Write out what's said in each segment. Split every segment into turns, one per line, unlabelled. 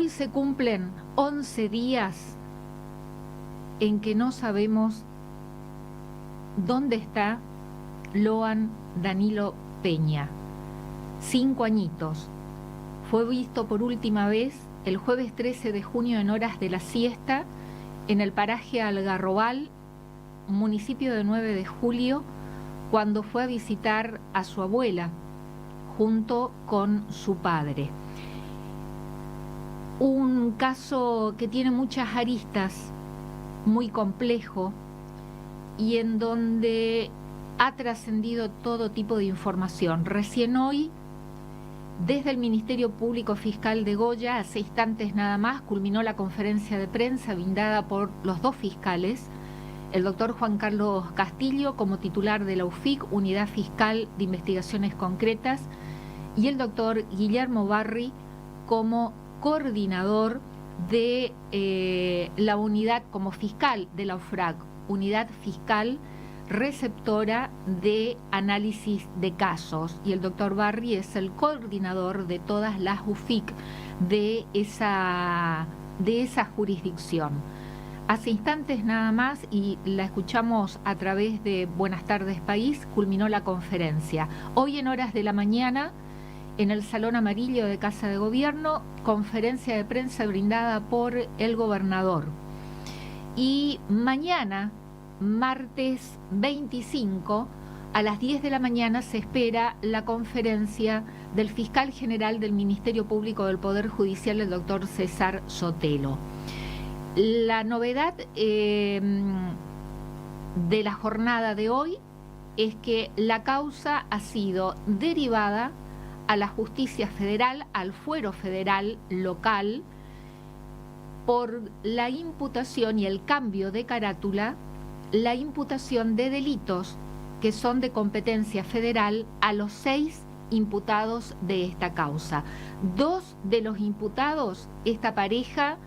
Hoy se cumplen 11 días en que no sabemos dónde está Loan Danilo Peña. 5 añitos. Fue visto por última vez el jueves 13 de junio en horas de la siesta en el paraje Algarrobal, municipio de 9 de julio, cuando fue a visitar a su abuela junto con su padre. Un caso que tiene muchas aristas, muy complejo, y en donde ha trascendido todo tipo de información. Recién hoy, desde el Ministerio Público Fiscal de Goya, hace instantes nada más, culminó la conferencia de prensa brindada por los 2 fiscales, el doctor Juan Carlos Castillo como titular de la UFIC, Unidad Fiscal de Investigaciones Concretas, y el doctor Guillermo Barri como coordinador de la unidad como fiscal de la UFRAC, Unidad Fiscal Receptora de Análisis de Casos, y el doctor Barri es el coordinador de todas las UFIC de esa jurisdicción. Hace instantes nada más, y la escuchamos a través de Buenas Tardes País, culminó la conferencia. Hoy en horas de la mañana, en el Salón Amarillo de Casa de Gobierno, conferencia de prensa brindada por el gobernador. Y mañana, martes 25, a las 10 de la mañana se espera la conferencia del fiscal general del Ministerio Público del Poder Judicial, el doctor César Sotelo. La novedad de la jornada de hoy es que la causa ha sido derivada a la justicia federal, al fuero federal local, por la imputación y el cambio de carátula, la imputación de delitos que son de competencia federal a los 6 imputados de esta causa. 2 de los imputados, esta pareja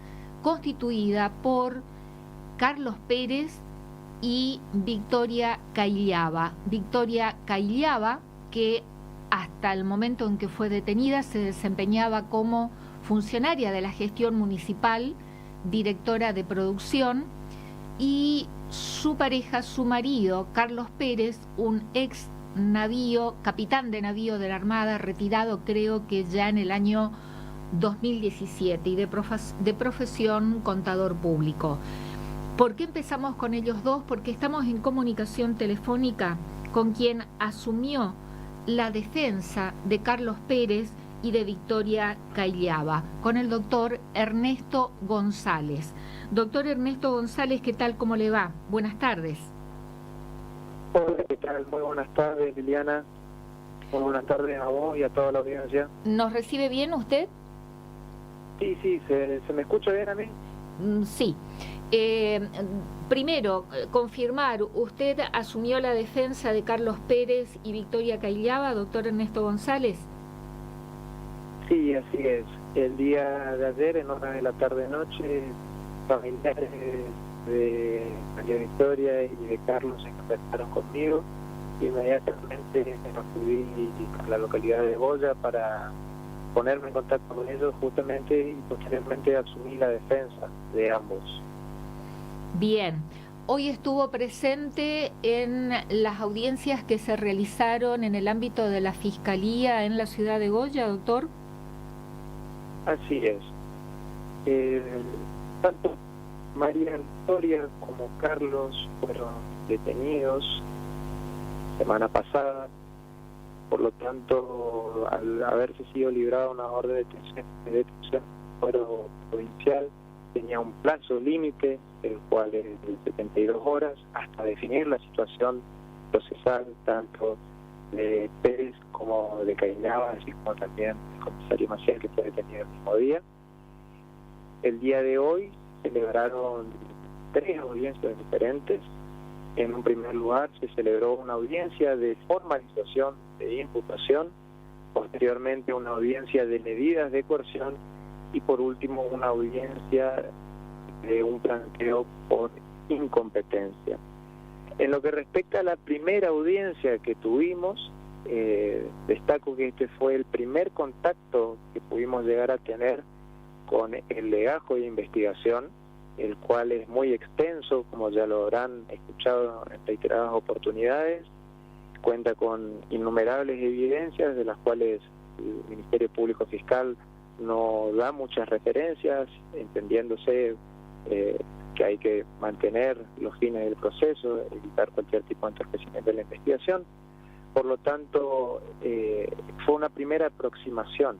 constituida por Carlos Pérez y Victoria Cailiaba. Victoria Cailiaba, que hasta el momento en que fue detenida se desempeñaba como funcionaria de la gestión municipal, directora de producción, y su pareja, su marido, Carlos Pérez, un ex navío, capitán de navío de la Armada, retirado creo que ya en el año 2017, y de profesión contador público. ¿Por qué empezamos con ellos dos? Porque estamos en comunicación telefónica con quien asumió la defensa de Carlos Pérez y de Victoria Cailiaba, con el doctor Ernesto González. Doctor Ernesto González, ¿qué tal? ¿Cómo le va? Buenas tardes.
Hola, ¿qué tal? Muy buenas tardes, Liliana. Muy buenas tardes a vos y a toda la audiencia.
¿Nos recibe bien usted?
Sí, ¿se me escucha bien a mí?
Sí. Primero, confirmar, ¿usted asumió la defensa de Carlos Pérez y Victoria Cailiaba, doctor Ernesto González?
Sí, así es. El día de ayer, en horas de la tarde-noche, familiares de María Victoria y de Carlos se contactaron conmigo. Inmediatamente acudí a la localidad de Goya para ponerme en contacto con ellos justamente, y posteriormente asumí la defensa de ambos.
Bien, hoy estuvo presente en las audiencias que se realizaron en el ámbito de la Fiscalía en la ciudad de Goya, doctor.
Así es. Tanto María Victoria como Carlos fueron detenidos semana pasada. Por lo tanto, al haberse sido librada una orden de detención fuero provincial, tenía un plazo límite, el cual es de 72 horas, hasta definir la situación procesal, tanto de Pérez como de Cailiaba, así como también el comisario Maciel, que fue detenido el mismo día. El día de hoy celebraron 3 audiencias diferentes. En un primer lugar se celebró una audiencia de formalización de imputación, posteriormente una audiencia de medidas de coerción y por último una audiencia de un planteo por incompetencia. En lo que respecta a la primera audiencia que tuvimos, destaco que este fue el primer contacto que pudimos llegar a tener con el legajo de investigación, el cual es muy extenso, como ya lo habrán escuchado en reiteradas oportunidades, cuenta con innumerables evidencias de las cuales el Ministerio Público Fiscal no da muchas referencias, entendiéndose que hay que mantener los fines del proceso, evitar cualquier tipo de entorpecimiento de la investigación. Por lo tanto, fue una primera aproximación.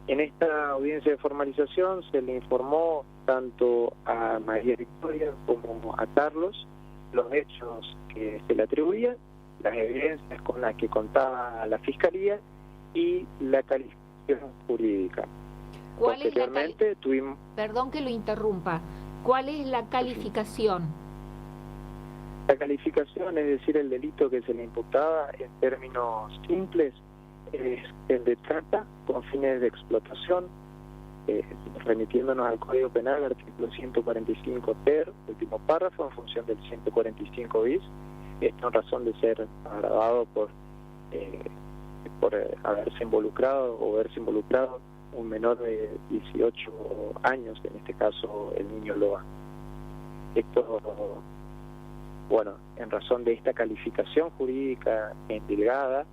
En esta audiencia de formalización se le informó tanto a María Victoria como a Carlos los hechos que se le atribuían, las evidencias con las que contaba la Fiscalía y la calificación jurídica.
Posteriormente tuvimos... Perdón que lo interrumpa. ¿Cuál es la calificación?
La calificación, es decir, el delito que se le imputaba, en términos simples, es el de trata con fines de explotación, remitiéndonos al Código Penal, artículo 145 ter, último párrafo, en función del 145 bis, esto en razón de ser agravado por haberse involucrado o verse involucrado un menor de 18 años, en este caso el niño Loa. Esto, bueno, en razón de esta calificación jurídica endilgada,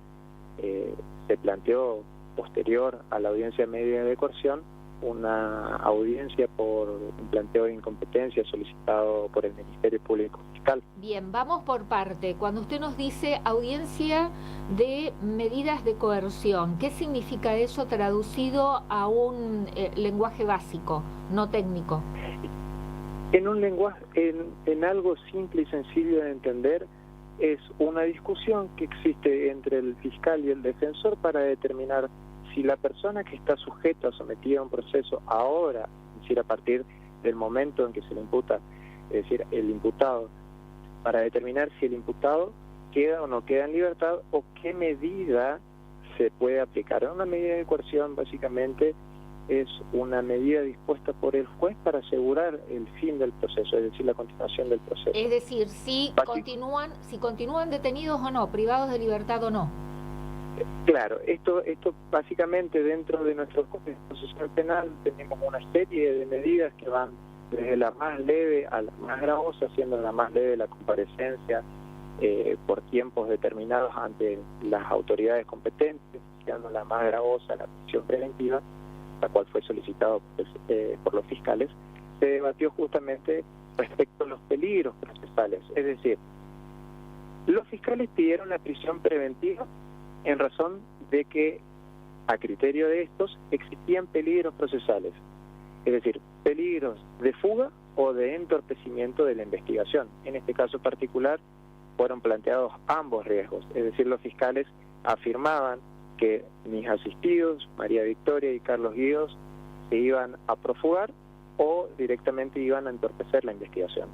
se planteó posterior a la audiencia media de coerción una audiencia por un planteo de incompetencia solicitado por el Ministerio Público Fiscal.
Bien, vamos por parte. Cuando usted nos dice audiencia de medidas de coerción, ¿qué significa eso traducido a un lenguaje básico, no técnico?
En un lenguaje, en algo simple y sencillo de entender, es una discusión que existe entre el fiscal y el defensor para determinar si la persona que está sujeta, sometida a un proceso ahora, es decir, a partir del momento en que se le imputa, es decir, el imputado, para determinar si el imputado queda o no queda en libertad o qué medida se puede aplicar. Una medida de coerción básicamente es una medida dispuesta por el juez para asegurar el fin del proceso, es decir, la continuación del proceso.
Es decir, si continúan detenidos o no, privados de libertad o no.
Claro, esto básicamente dentro de nuestro Código Procesal Penal tenemos una serie de medidas que van desde la más leve a la más gravosa, siendo la más leve la comparecencia por tiempos determinados ante las autoridades competentes, siendo la más gravosa la prisión preventiva, la cual fue solicitado por los fiscales. Se debatió justamente respecto a los peligros procesales, es decir, los fiscales pidieron la prisión preventiva en razón de que, a criterio de estos, existían peligros procesales, es decir, peligros de fuga o de entorpecimiento de la investigación. En este caso particular fueron planteados ambos riesgos, es decir, los fiscales afirmaban que mis asistidos, María Victoria y Carlos Guidos, se iban a profugar o directamente iban a entorpecer la investigación.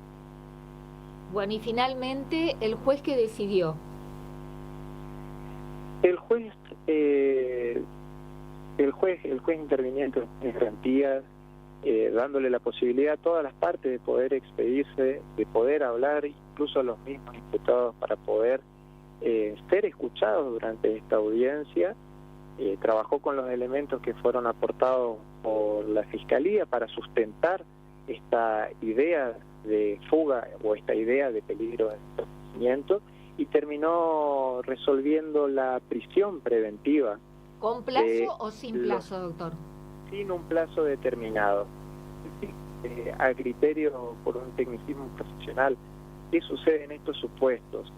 Bueno, y finalmente, ¿el juez qué decidió?
El juez interviniente en garantías, dándole la posibilidad a todas las partes de poder expedirse, de poder hablar, incluso a los mismos imputados, para poder ser escuchados durante esta audiencia. Trabajó con los elementos que fueron aportados por la Fiscalía para sustentar esta idea de fuga o esta idea de peligro de entorpecimiento, y terminó resolviendo la prisión preventiva.
¿Con plazo o sin plazo, doctor?
Sin un plazo determinado. A criterio por un tecnicismo profesional, ¿qué sucede en estos supuestos?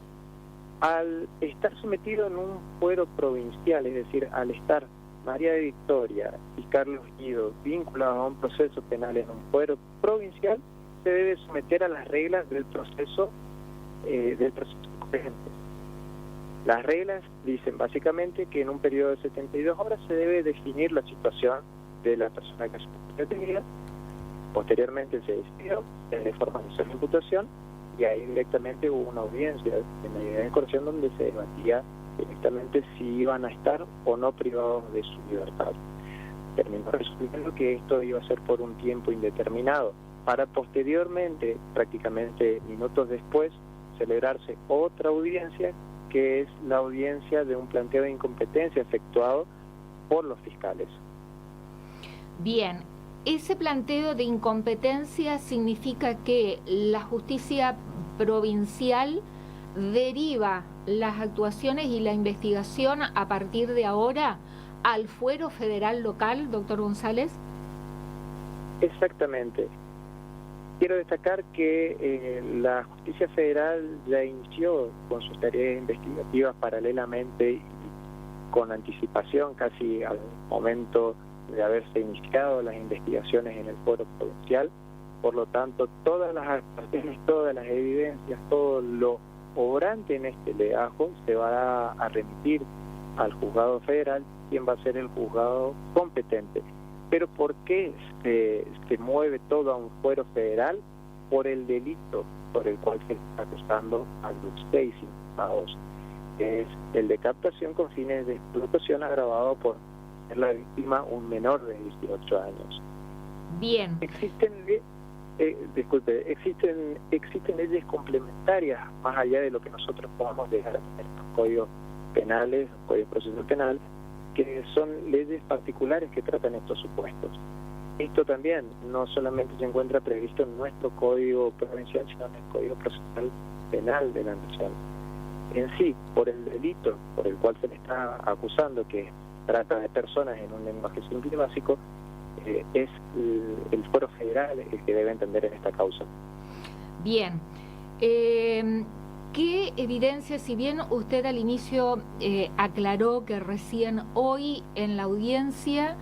Al estar sometido en un fuero provincial, es decir, al estar María de Victoria y Carlos Guido vinculados a un proceso penal en un fuero provincial, se debe someter a las reglas del proceso corriente. Las reglas dicen básicamente que en un periodo de 72 horas se debe definir la situación de la persona que es detenida. Posteriormente se decidió de formalización de imputación, y ahí directamente hubo una audiencia de medida de coerción donde se debatía directamente si iban a estar o no privados de su libertad. Terminó resolviendo que esto iba a ser por un tiempo indeterminado, para posteriormente, prácticamente minutos después, celebrarse otra audiencia, que es la audiencia de un planteo de incompetencia efectuado por los fiscales.
Bien, ese planteo de incompetencia significa que la justicia provincial deriva las actuaciones y la investigación a partir de ahora al fuero federal local, doctor González.
Exactamente. Quiero destacar que la justicia federal ya inició con sus tareas investigativas paralelamente y con anticipación casi al momento de haberse iniciado las investigaciones en el foro provincial. Por lo tanto, todas las actuaciones, todas las evidencias, todo lo obrante en este legajo se va a remitir al juzgado federal, quien va a ser el juzgado competente. Pero ¿por qué se mueve todo a un fuero federal? Por el delito por el cual se está acusando a los 6 imputados, que es el de captación con fines de explotación agravado por ser la víctima un menor de 18 años.
Bien.
Existen leyes complementarias más allá de lo que nosotros podamos dejar en los códigos penales, código de proceso penal, que son leyes particulares que tratan estos supuestos. Esto también no solamente se encuentra previsto en nuestro código provincial, sino en el código procesal penal de la nación. En sí, por el delito por el cual se le está acusando, que trata de personas en un lenguaje simple y básico, es el fuero federal el que debe entender en esta causa.
Bien. ¿Qué evidencia, si bien usted al inicio aclaró que recién hoy en la audiencia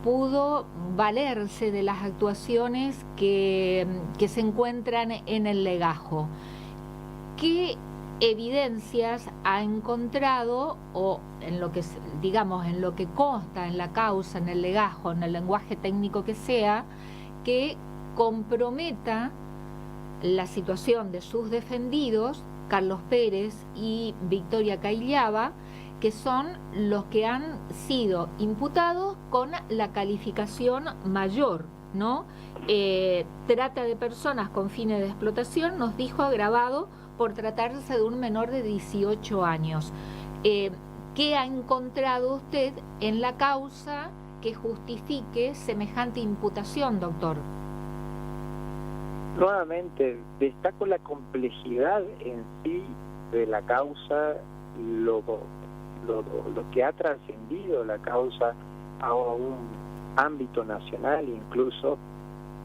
pudo valerse de las actuaciones que se encuentran en el legajo, qué evidencias ha encontrado, o en lo que, digamos, en lo que consta en la causa, en el legajo, en el lenguaje técnico que sea, que comprometa la situación de sus defendidos, Carlos Pérez y Victoria Caillaba, que son los que han sido imputados con la calificación mayor, ¿no? Trata de personas con fines de explotación, nos dijo, agravado por tratarse de un menor de 18 años. ¿Qué ha encontrado usted en la causa que justifique semejante imputación, doctor?
Nuevamente, destaco la complejidad en sí de la causa, lo que ha trascendido la causa a un ámbito nacional, incluso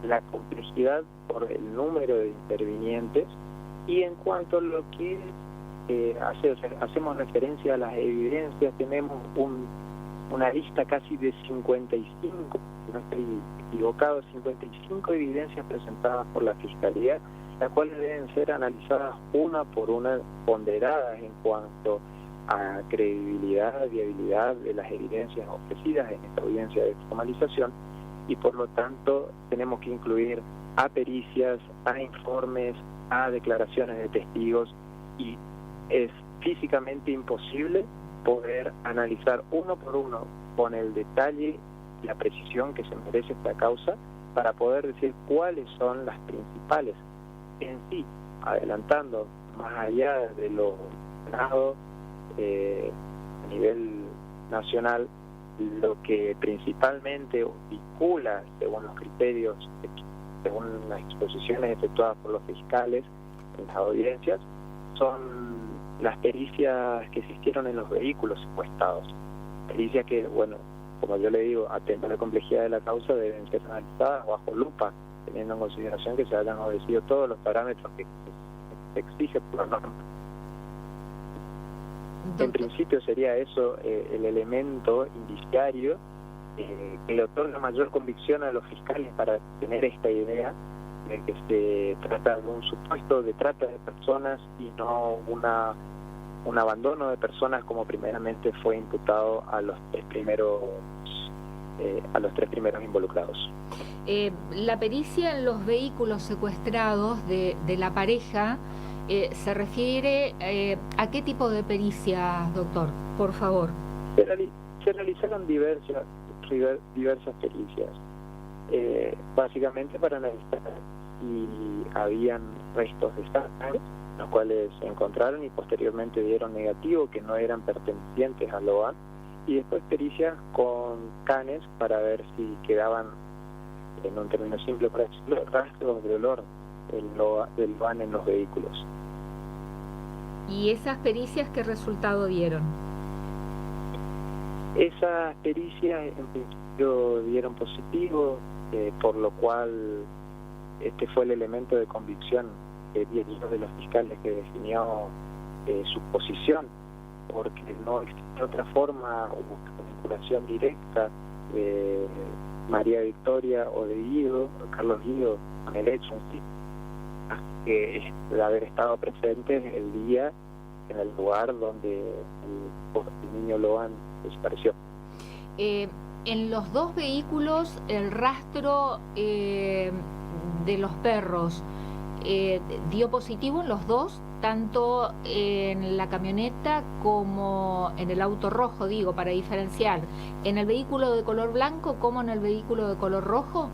la complejidad por el número de intervinientes. Y en cuanto a lo que hacemos referencia a las evidencias, tenemos una lista casi de 55, no estoy equivocado, 55 evidencias presentadas por la Fiscalía, las cuales deben ser analizadas una por una, ponderadas en cuanto a credibilidad, viabilidad de las evidencias ofrecidas en esta audiencia de formalización, y por lo tanto tenemos que incluir a pericias, a informes, a declaraciones de testigos, y es físicamente imposible poder analizar uno por uno con el detalle y la precisión que se merece esta causa para poder decir cuáles son las principales. En sí, adelantando más allá de lo ganado a nivel nacional, lo que principalmente vincula, según los criterios, según las exposiciones efectuadas por los fiscales en las audiencias, son las pericias que existieron en los vehículos secuestrados. Pericias que, bueno, como yo le digo, atento a la complejidad de la causa, deben ser analizadas bajo lupa, teniendo en consideración que se hayan obedecido todos los parámetros que se exige por la norma. En principio sería eso el elemento indiciario que le otorga mayor convicción a los fiscales para tener esta idea de que se trata de un supuesto de trata de personas y no un abandono de personas, como primeramente fue imputado a los tres primeros involucrados.
La pericia en los vehículos secuestrados de la pareja se refiere a qué tipo de pericia, doctor, por favor.
Se realizaron diversas pericias, básicamente para analizar si habían restos de sangre, los cuales se encontraron y posteriormente dieron negativo, que no eran pertenecientes al OAN, y después pericias con canes para ver si quedaban en un término simple para decirlo, rastros de olor del LOAN en los vehículos.
¿Y esas pericias qué resultado dieron?
Esas pericias en principio dieron positivo, por lo cual este fue el elemento de convicción que dio uno de los fiscales que definió su posición, porque no existe otra forma o vinculación directa de María Victoria o de Guido, Carlos Guido, con el hecho en sí, que de haber estado presentes el día en el lugar donde el niño Loan desapareció.
En los dos vehículos, el rastro de los perros dio positivo en los dos, tanto en la camioneta como en el auto rojo, digo, para diferenciar, en el vehículo de color blanco como en el vehículo de color rojo.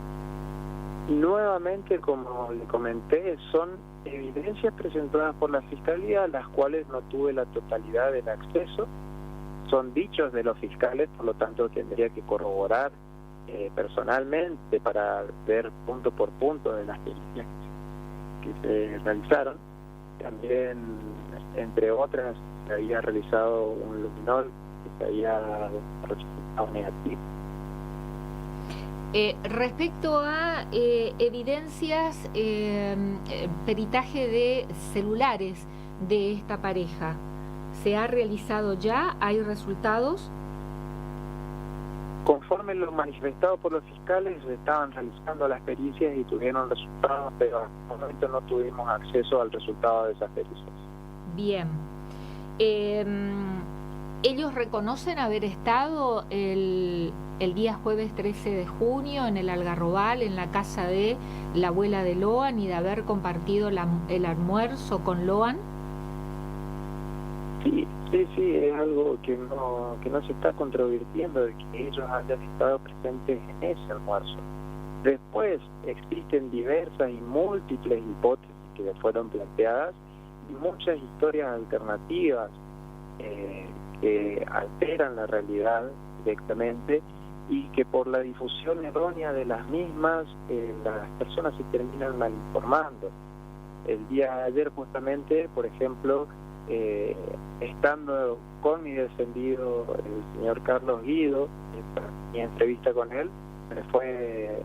Nuevamente, como le comenté, son evidencias presentadas por la Fiscalía, a las cuales no tuve la totalidad del acceso. Son dichos de los fiscales, por lo tanto tendría que corroborar personalmente para ver punto por punto de las pericias que se realizaron. También, entre otras, se había realizado un luminol que se había resultado negativo.
Respecto a evidencias, peritaje de celulares de esta pareja, ¿se ha realizado ya? ¿Hay resultados?
Conforme lo manifestado por los fiscales, estaban realizando las pericias y tuvieron resultados, pero hasta el momento no tuvimos acceso al resultado de esas pericias.
Bien. ¿Ellos reconocen haber estado el día jueves 13 de junio en el Algarrobal, en la casa de la abuela de Loan, y de haber compartido el almuerzo con Loan?
Sí, es algo que no se está controvirtiendo, de que ellos hayan estado presentes en ese almuerzo. Después existen diversas y múltiples hipótesis que fueron planteadas y muchas historias alternativas que alteran la realidad directamente y que por la difusión errónea de las mismas las personas se terminan mal informando. El día de ayer justamente, por ejemplo, estando con mi defendido, el señor Carlos Guido, en mi entrevista con él, fue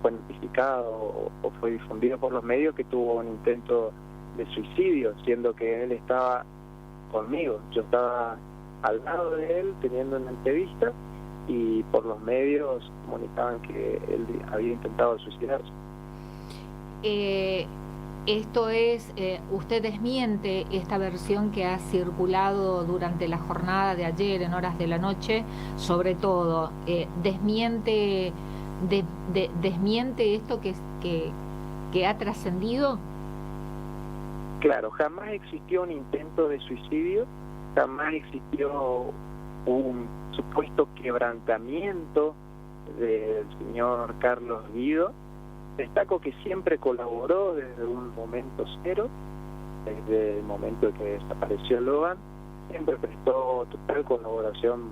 notificado o fue difundido por los medios que tuvo un intento de suicidio, siendo que él estaba conmigo. Yo estaba al lado de él teniendo una entrevista y por los medios comunicaban que él había intentado suicidarse.
Esto es, usted desmiente esta versión que ha circulado durante la jornada de ayer en horas de la noche, sobre todo, desmiente esto que ha trascendido.
Claro, jamás existió un intento de suicidio, jamás existió un supuesto quebrantamiento del señor Carlos Guido. Destaco que siempre colaboró desde un momento cero, desde el momento en que desapareció Loan, siempre prestó total colaboración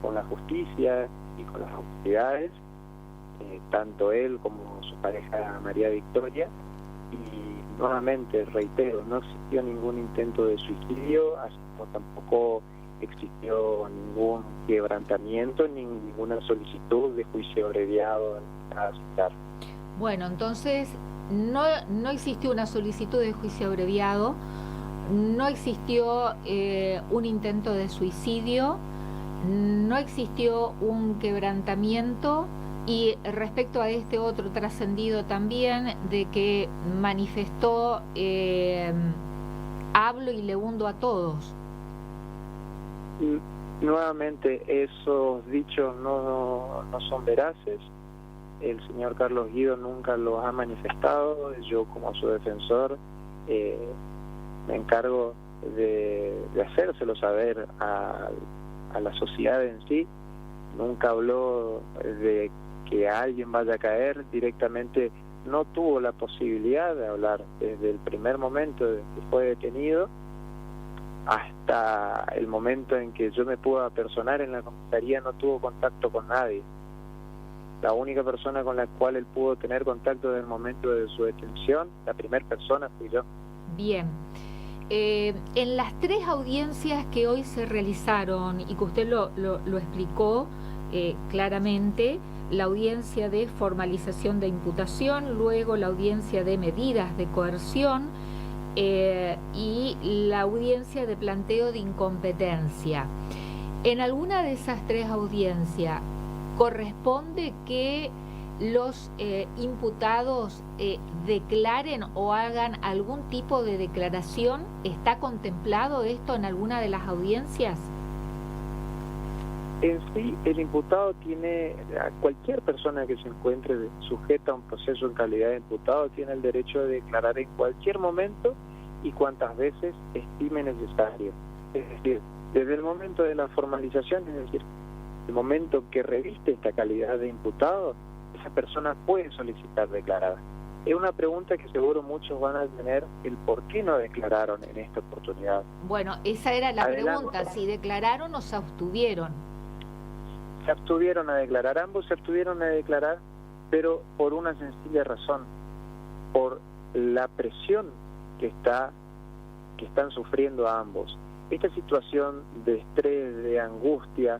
con la justicia y con las autoridades, tanto él como su pareja María Victoria. Y nuevamente reitero, no existió ningún intento de suicidio, así como tampoco existió ningún quebrantamiento ni ninguna solicitud de juicio abreviado a citar.
Bueno, entonces no existió una solicitud de juicio abreviado, no existió un intento de suicidio, no existió un quebrantamiento. Y respecto a este otro trascendido también, de que manifestó hablo y le hundo a todos.
Nuevamente, esos dichos no son veraces. El señor Carlos Guido nunca los ha manifestado. Yo, como su defensor, me encargo de hacérselo saber a la sociedad en sí. Nunca habló de que alguien vaya a caer. Directamente no tuvo la posibilidad de hablar desde el primer momento de que fue detenido hasta el momento en que yo me pude apersonar en la comisaría. No tuvo contacto con nadie. La única persona con la cual él pudo tener contacto desde el momento de su detención, la primera persona fui yo.
Bien. En las 3 audiencias que hoy se realizaron y que usted lo explicó claramente, la audiencia de formalización de imputación, luego la audiencia de medidas de coerción y la audiencia de planteo de incompetencia. En alguna de esas 3 audiencias, ¿corresponde que los imputados declaren o hagan algún tipo de declaración? ¿Está contemplado esto en alguna de las audiencias?
En sí, el imputado tiene, a cualquier persona que se encuentre sujeta a un proceso en calidad de imputado, tiene el derecho de declarar en cualquier momento y cuantas veces estime necesario. Es decir, desde el momento de la formalización, es decir, el momento que reviste esta calidad de imputado, esa persona puede solicitar declarar. Es una pregunta que seguro muchos van a tener, el por qué no declararon en esta oportunidad.
Bueno, esa era la
Adelante.
pregunta, si declararon o se abstuvieron.
Se abstuvieron a declarar, ambos se abstuvieron a declarar, pero por una sencilla razón, por la presión que están sufriendo ambos. Esta situación de estrés, de angustia,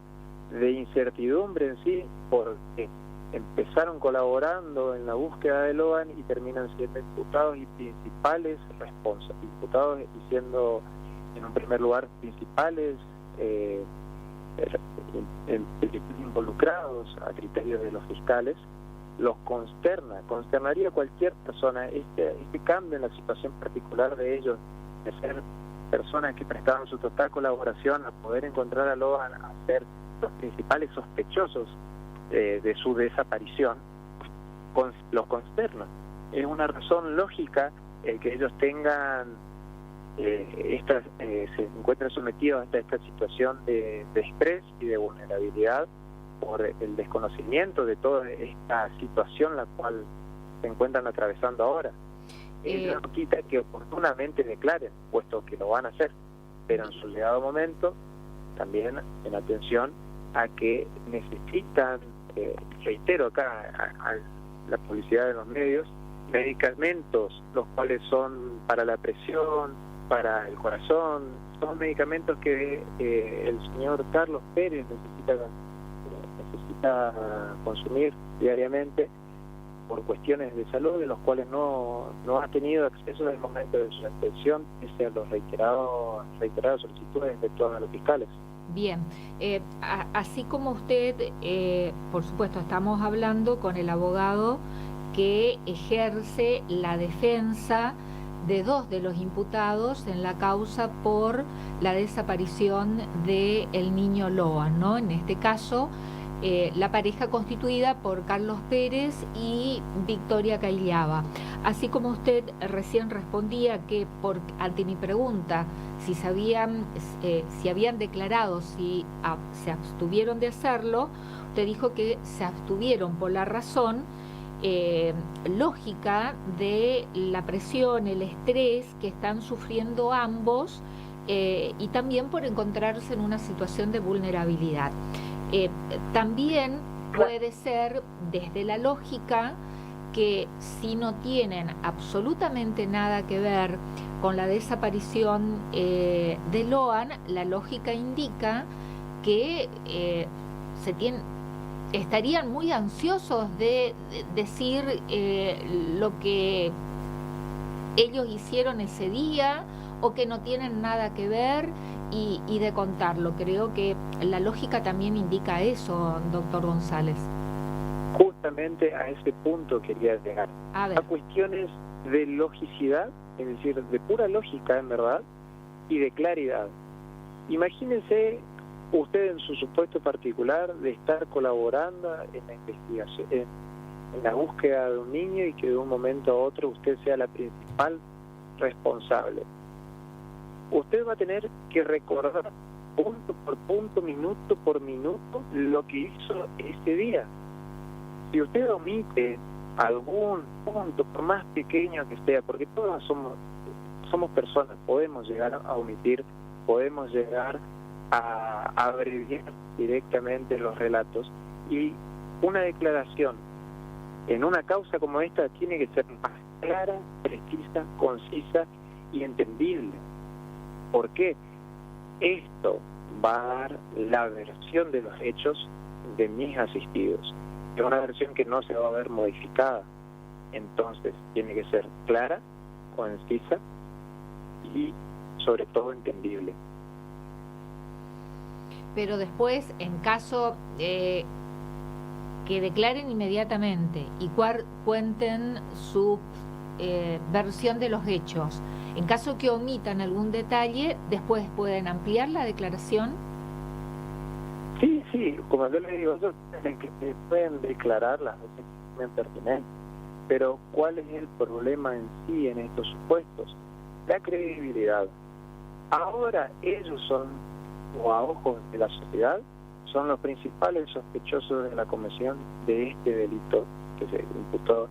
de incertidumbre en sí, porque empezaron colaborando en la búsqueda de Loan y terminan siendo imputados y principales responsables, imputados y siendo en un primer lugar principales involucrados a criterios de los fiscales, los consternaría a cualquier persona este cambio en la situación particular de ellos, de ser personas que prestaban su total colaboración a poder encontrar a Loan, a ser los principales sospechosos de su desaparición, los consterna. Es una razón lógica el que ellos tengan se encuentran sometidos a esta situación de estrés y de vulnerabilidad por el desconocimiento de toda esta situación la cual se encuentran atravesando ahora. Eso no quita que oportunamente declaren, puesto que lo van a hacer, pero en su llegado momento también en atención a que necesitan, reitero acá a la publicidad de los medios, medicamentos, los cuales son para la presión, para el corazón, son medicamentos que el señor Carlos Pérez necesita consumir diariamente por cuestiones de salud, de los cuales no ha tenido acceso en el momento de su detención, pese a los reiteradas solicitudes de todos los fiscales.
Bien, así como usted, por supuesto, estamos hablando con el abogado que ejerce la defensa de 2 de los imputados en la causa por la desaparición del niño Loan, ¿no? En este caso, la pareja constituida por Carlos Pérez y Victoria Cailiaba. Así como usted recién respondía que ante mi pregunta si habían declarado, si se abstuvieron de hacerlo, usted dijo que se abstuvieron por la razón lógica de la presión, el estrés que están sufriendo ambos y también por encontrarse en una situación de vulnerabilidad. También puede ser desde la lógica que si no tienen absolutamente nada que ver con la desaparición de Loan, la lógica indica que estarían muy ansiosos de decir lo que ellos hicieron ese día o que no tienen nada que ver y de contarlo. Creo que la lógica también indica eso, doctor González.
Justamente a ese punto quería llegar.
A
cuestiones de logicidad, es decir, de pura lógica en verdad, y de claridad. Imagínense usted en su supuesto particular de estar colaborando en la investigación, en la búsqueda de un niño y que de un momento a otro usted sea la principal responsable. Usted va a tener que recordar punto por punto, minuto por minuto, lo que hizo ese día. Si usted omite algún punto, por más pequeño que sea, porque todos somos personas, podemos llegar a omitir, podemos llegar a abreviar directamente los relatos, y una declaración en una causa como esta tiene que ser más clara, precisa, concisa y entendible. ¿Por qué? Esto va a dar la versión de los hechos de mis asistidos. Es una versión que no se va a ver modificada. Entonces, tiene que ser clara, concisa y, sobre todo, entendible.
Pero después, en caso que declaren inmediatamente y cuenten su versión de los hechos, en caso que omitan algún detalle, después pueden ampliar la declaración.
Sí, como yo le digo, ellos que pueden declarar las veces que sean pertinentes, pero ¿cuál es el problema en sí en estos supuestos? La credibilidad. Ahora ellos son, o a ojos de la sociedad, son los principales sospechosos de la comisión de este delito que se imputó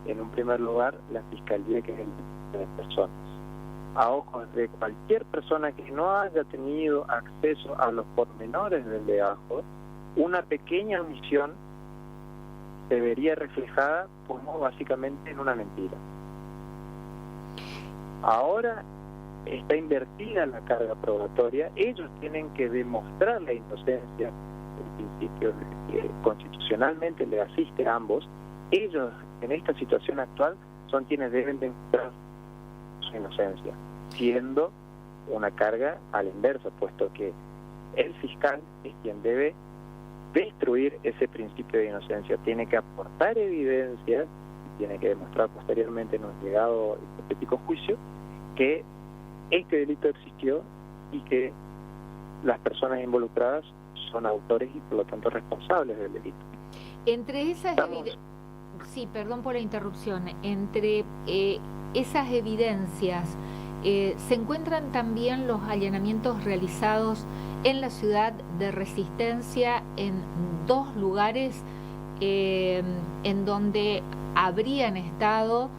en un primer lugar la Fiscalía, que es el delito de personas. A ojos de cualquier persona que no haya tenido acceso a los pormenores del legajo, una pequeña omisión se vería reflejada como básicamente en una mentira. Ahora está invertida la carga probatoria, ellos tienen que demostrar la inocencia, el principio que constitucionalmente le asiste a ambos. Ellos en esta situación actual son quienes deben demostrar su inocencia, siendo una carga a la inversa, puesto que el fiscal es quien debe destruir ese principio de inocencia, tiene que aportar evidencias, tiene que demostrar posteriormente en un llegado hipotético juicio que este delito existió y que las personas involucradas son autores y por lo tanto responsables del delito.
Entre esas sí, perdón por la interrupción, entre esas evidencias se encuentran también los allanamientos realizados en la ciudad de Resistencia en 2 lugares en donde habrían estado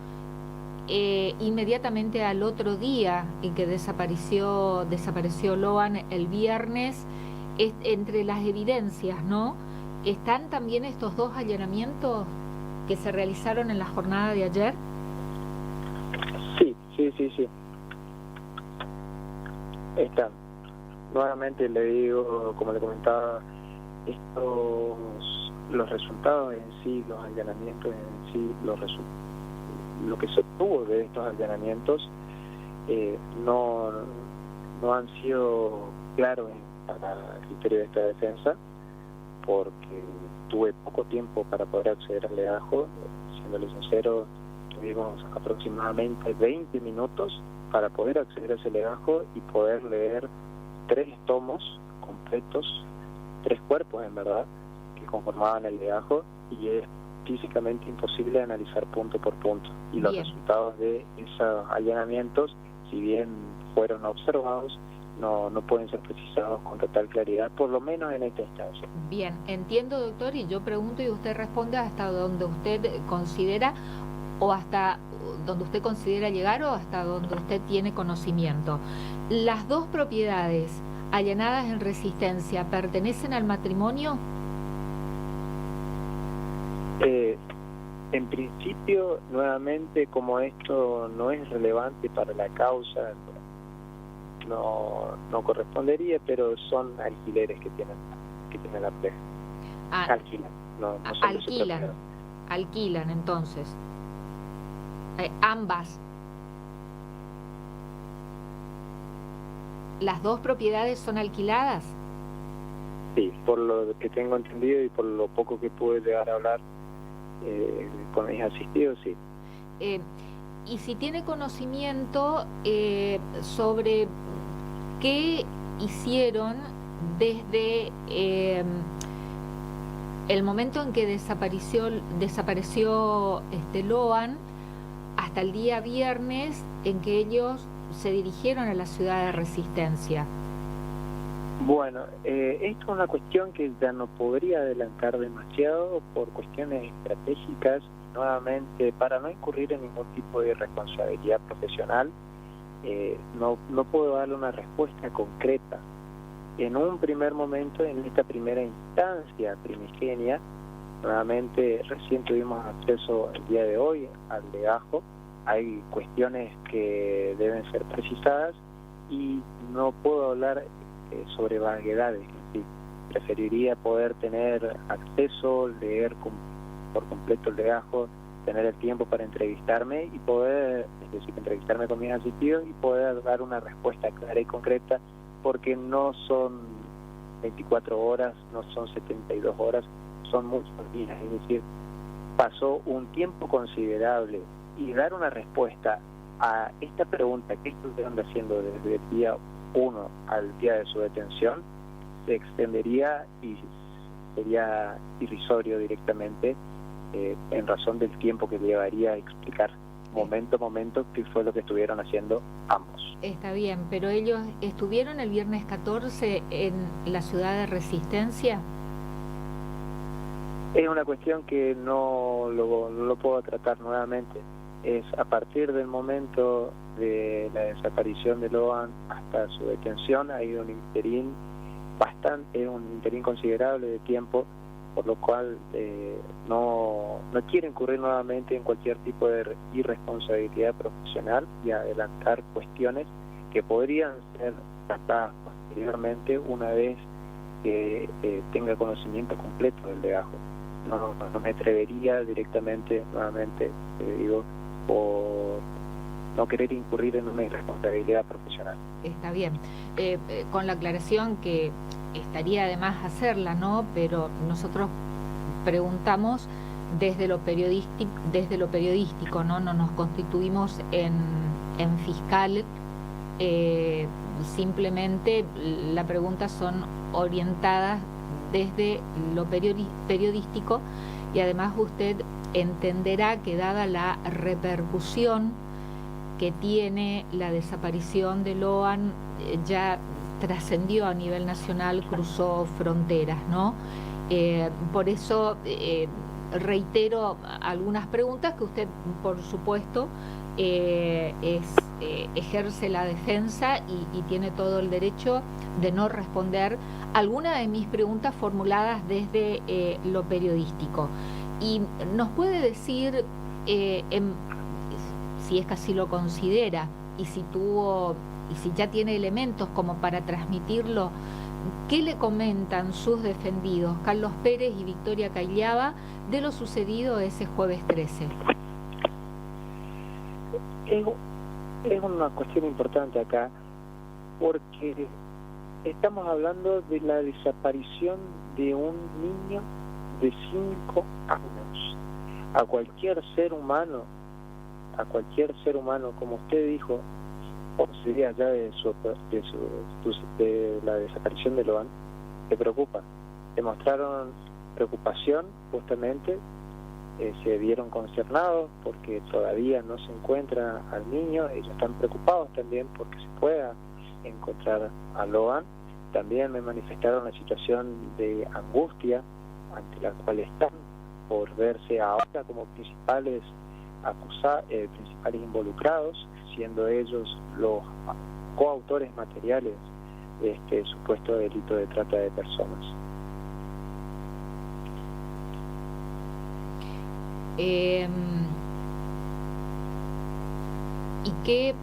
inmediatamente al otro día en que desapareció Loan el viernes. Entre las evidencias, ¿no?, ¿están también estos 2 allanamientos que se realizaron en la jornada de ayer?
Sí. Están. Nuevamente le digo, como le comentaba, los resultados en sí, los allanamientos en sí, lo que se obtuvo de estos allanamientos no han sido claros para el criterio de esta defensa, porque tuve poco tiempo para poder acceder al legajo. Siéndole sincero, tuvimos aproximadamente 20 minutos para poder acceder a ese legajo y poder leer 3 tomos completos, 3 cuerpos en verdad, que conformaban el legajo, y es físicamente imposible analizar punto por punto. Y los resultados de esos allanamientos, si bien fueron observados, no pueden ser precisados con total claridad, por lo menos en esta instancia.
Bien, entiendo, doctor, y yo pregunto y usted responde hasta donde usted considera, o hasta donde usted considera llegar, o hasta donde usted tiene conocimiento. ¿Las 2 propiedades allanadas en Resistencia pertenecen al matrimonio?
En principio, nuevamente, como esto no es relevante para la causa, no correspondería, pero son alquileres que tienen la pareja. Alquilan, no son
alquilan entonces. Ambas. ¿Las 2 propiedades son alquiladas?
Sí, por lo que tengo entendido y por lo poco que pude llegar a hablar con mis asistidos, sí.
Y si tiene conocimiento sobre qué hicieron desde el momento en que desapareció Loan hasta el día viernes en que ellos se dirigieron a la ciudad de Resistencia.
Bueno, esto es una cuestión que ya no podría adelantar demasiado por cuestiones estratégicas, nuevamente para no incurrir en ningún tipo de responsabilidad profesional. No puedo darle una respuesta concreta. En un primer momento, en esta primera instancia primigenia, nuevamente recién tuvimos acceso el día de hoy al legajo. Hay cuestiones que deben ser precisadas y no puedo hablar sobre vaguedades. Sí, preferiría poder tener acceso, leer por completo el legajo, tener el tiempo para entrevistarme y poder, es decir, entrevistarme con mis asistidos y poder dar una respuesta clara y concreta, porque no son 24 horas, no son 72 horas, son muchos días, es decir, pasó un tiempo considerable y dar una respuesta a esta pregunta que estuvieron haciendo desde el día 1 al día de su detención se extendería y sería irrisorio directamente en razón del tiempo que llevaría a explicar momento a momento qué fue lo que estuvieron haciendo ambos.
Está bien, pero ellos estuvieron el viernes 14 en la ciudad de Resistencia.
Es una cuestión que no lo puedo tratar nuevamente. Es a partir del momento de la desaparición de Loan hasta su detención, hay un interín considerable de tiempo, por lo cual no quiero incurrir nuevamente en cualquier tipo de irresponsabilidad profesional y adelantar cuestiones que podrían ser tratadas posteriormente una vez que tenga conocimiento completo del legajo. No me atrevería directamente, nuevamente te digo, por no querer incurrir en una irresponsabilidad profesional.
Está bien, con la aclaración que estaría además hacerla, ¿no? Pero nosotros preguntamos desde lo periodístico, ¿no? No nos constituimos en fiscal, simplemente las preguntas son orientadas desde lo periodístico y además usted entenderá que dada la repercusión que tiene la desaparición de Loan, ya trascendió a nivel nacional, cruzó fronteras, ¿no? Por eso reitero algunas preguntas que usted, por supuesto, ejerce la defensa y tiene todo el derecho de no responder alguna de mis preguntas formuladas desde lo periodístico. Y nos puede decir, si es que así lo considera, y si ya tiene elementos como para transmitirlo, ¿qué le comentan sus defendidos, Carlos Pérez y Victoria Caillaba, de lo sucedido ese jueves 13?
Es una cuestión importante acá, porque estamos hablando de la desaparición de un niño de 5 años. A cualquier ser humano, como usted dijo, o sería ya de la desaparición de Loan, se preocupa. Demostraron preocupación, justamente, se vieron consternados porque todavía no se encuentra al niño. Ellos están preocupados también porque se pueda encontrar a Loan. También me manifestaron la situación de angustia ante la cual están por verse ahora como principales involucrados, siendo ellos los coautores materiales de este supuesto delito de trata de personas.
¿Y qué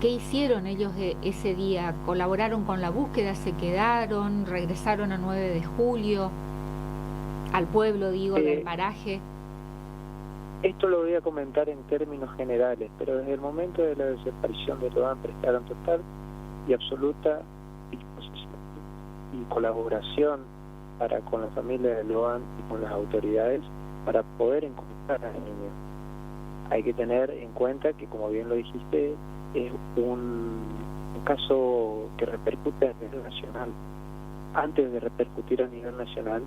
hicieron ellos ese día? ¿Colaboraron con la búsqueda? ¿Se quedaron? ¿Regresaron a 9 de julio? ¿Al pueblo, digo, del paraje?
Esto lo voy a comentar en términos generales, pero desde el momento de la desaparición de Loan prestaron total y absoluta disposición y colaboración con la familia de Loan y con las autoridades para poder encontrar al niño. Hay que tener en cuenta que, como bien lo dijiste, es un caso que repercute a nivel nacional. Antes de repercutir a nivel nacional,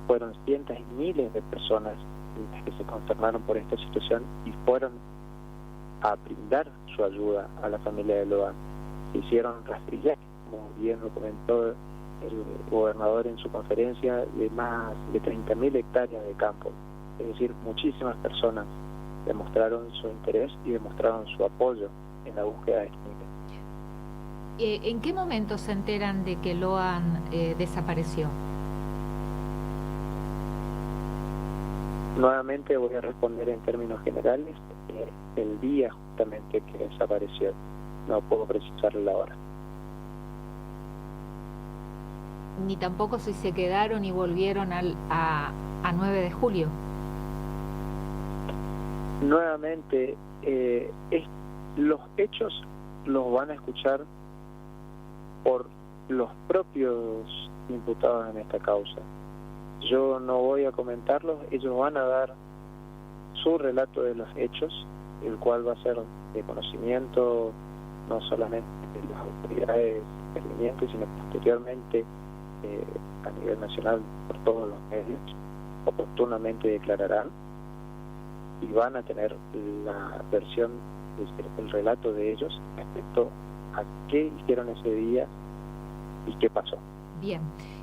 fueron cientos y miles de personas que se consternaron por esta situación y fueron a brindar su ayuda a la familia de Loan. Se hicieron rastrillar, como bien lo comentó el gobernador en su conferencia, de más de 30.000 hectáreas de campo. Es decir, muchísimas personas demostraron su interés y demostraron su apoyo en la búsqueda de este niño.
¿En qué momento se enteran de que Loan desapareció?
Nuevamente voy a responder en términos generales, el día justamente que desapareció. No puedo precisarle la hora.
Ni tampoco si se quedaron y volvieron a 9 de julio.
Nuevamente, los hechos los van a escuchar por los propios imputados en esta causa. Yo no voy a comentarlos, ellos van a dar su relato de los hechos, el cual va a ser de conocimiento no solamente de las autoridades intervinientes, sino posteriormente a nivel nacional por todos los medios. Oportunamente declararán y van a tener la versión, el relato de ellos respecto a qué hicieron ese día y qué pasó.
Bien,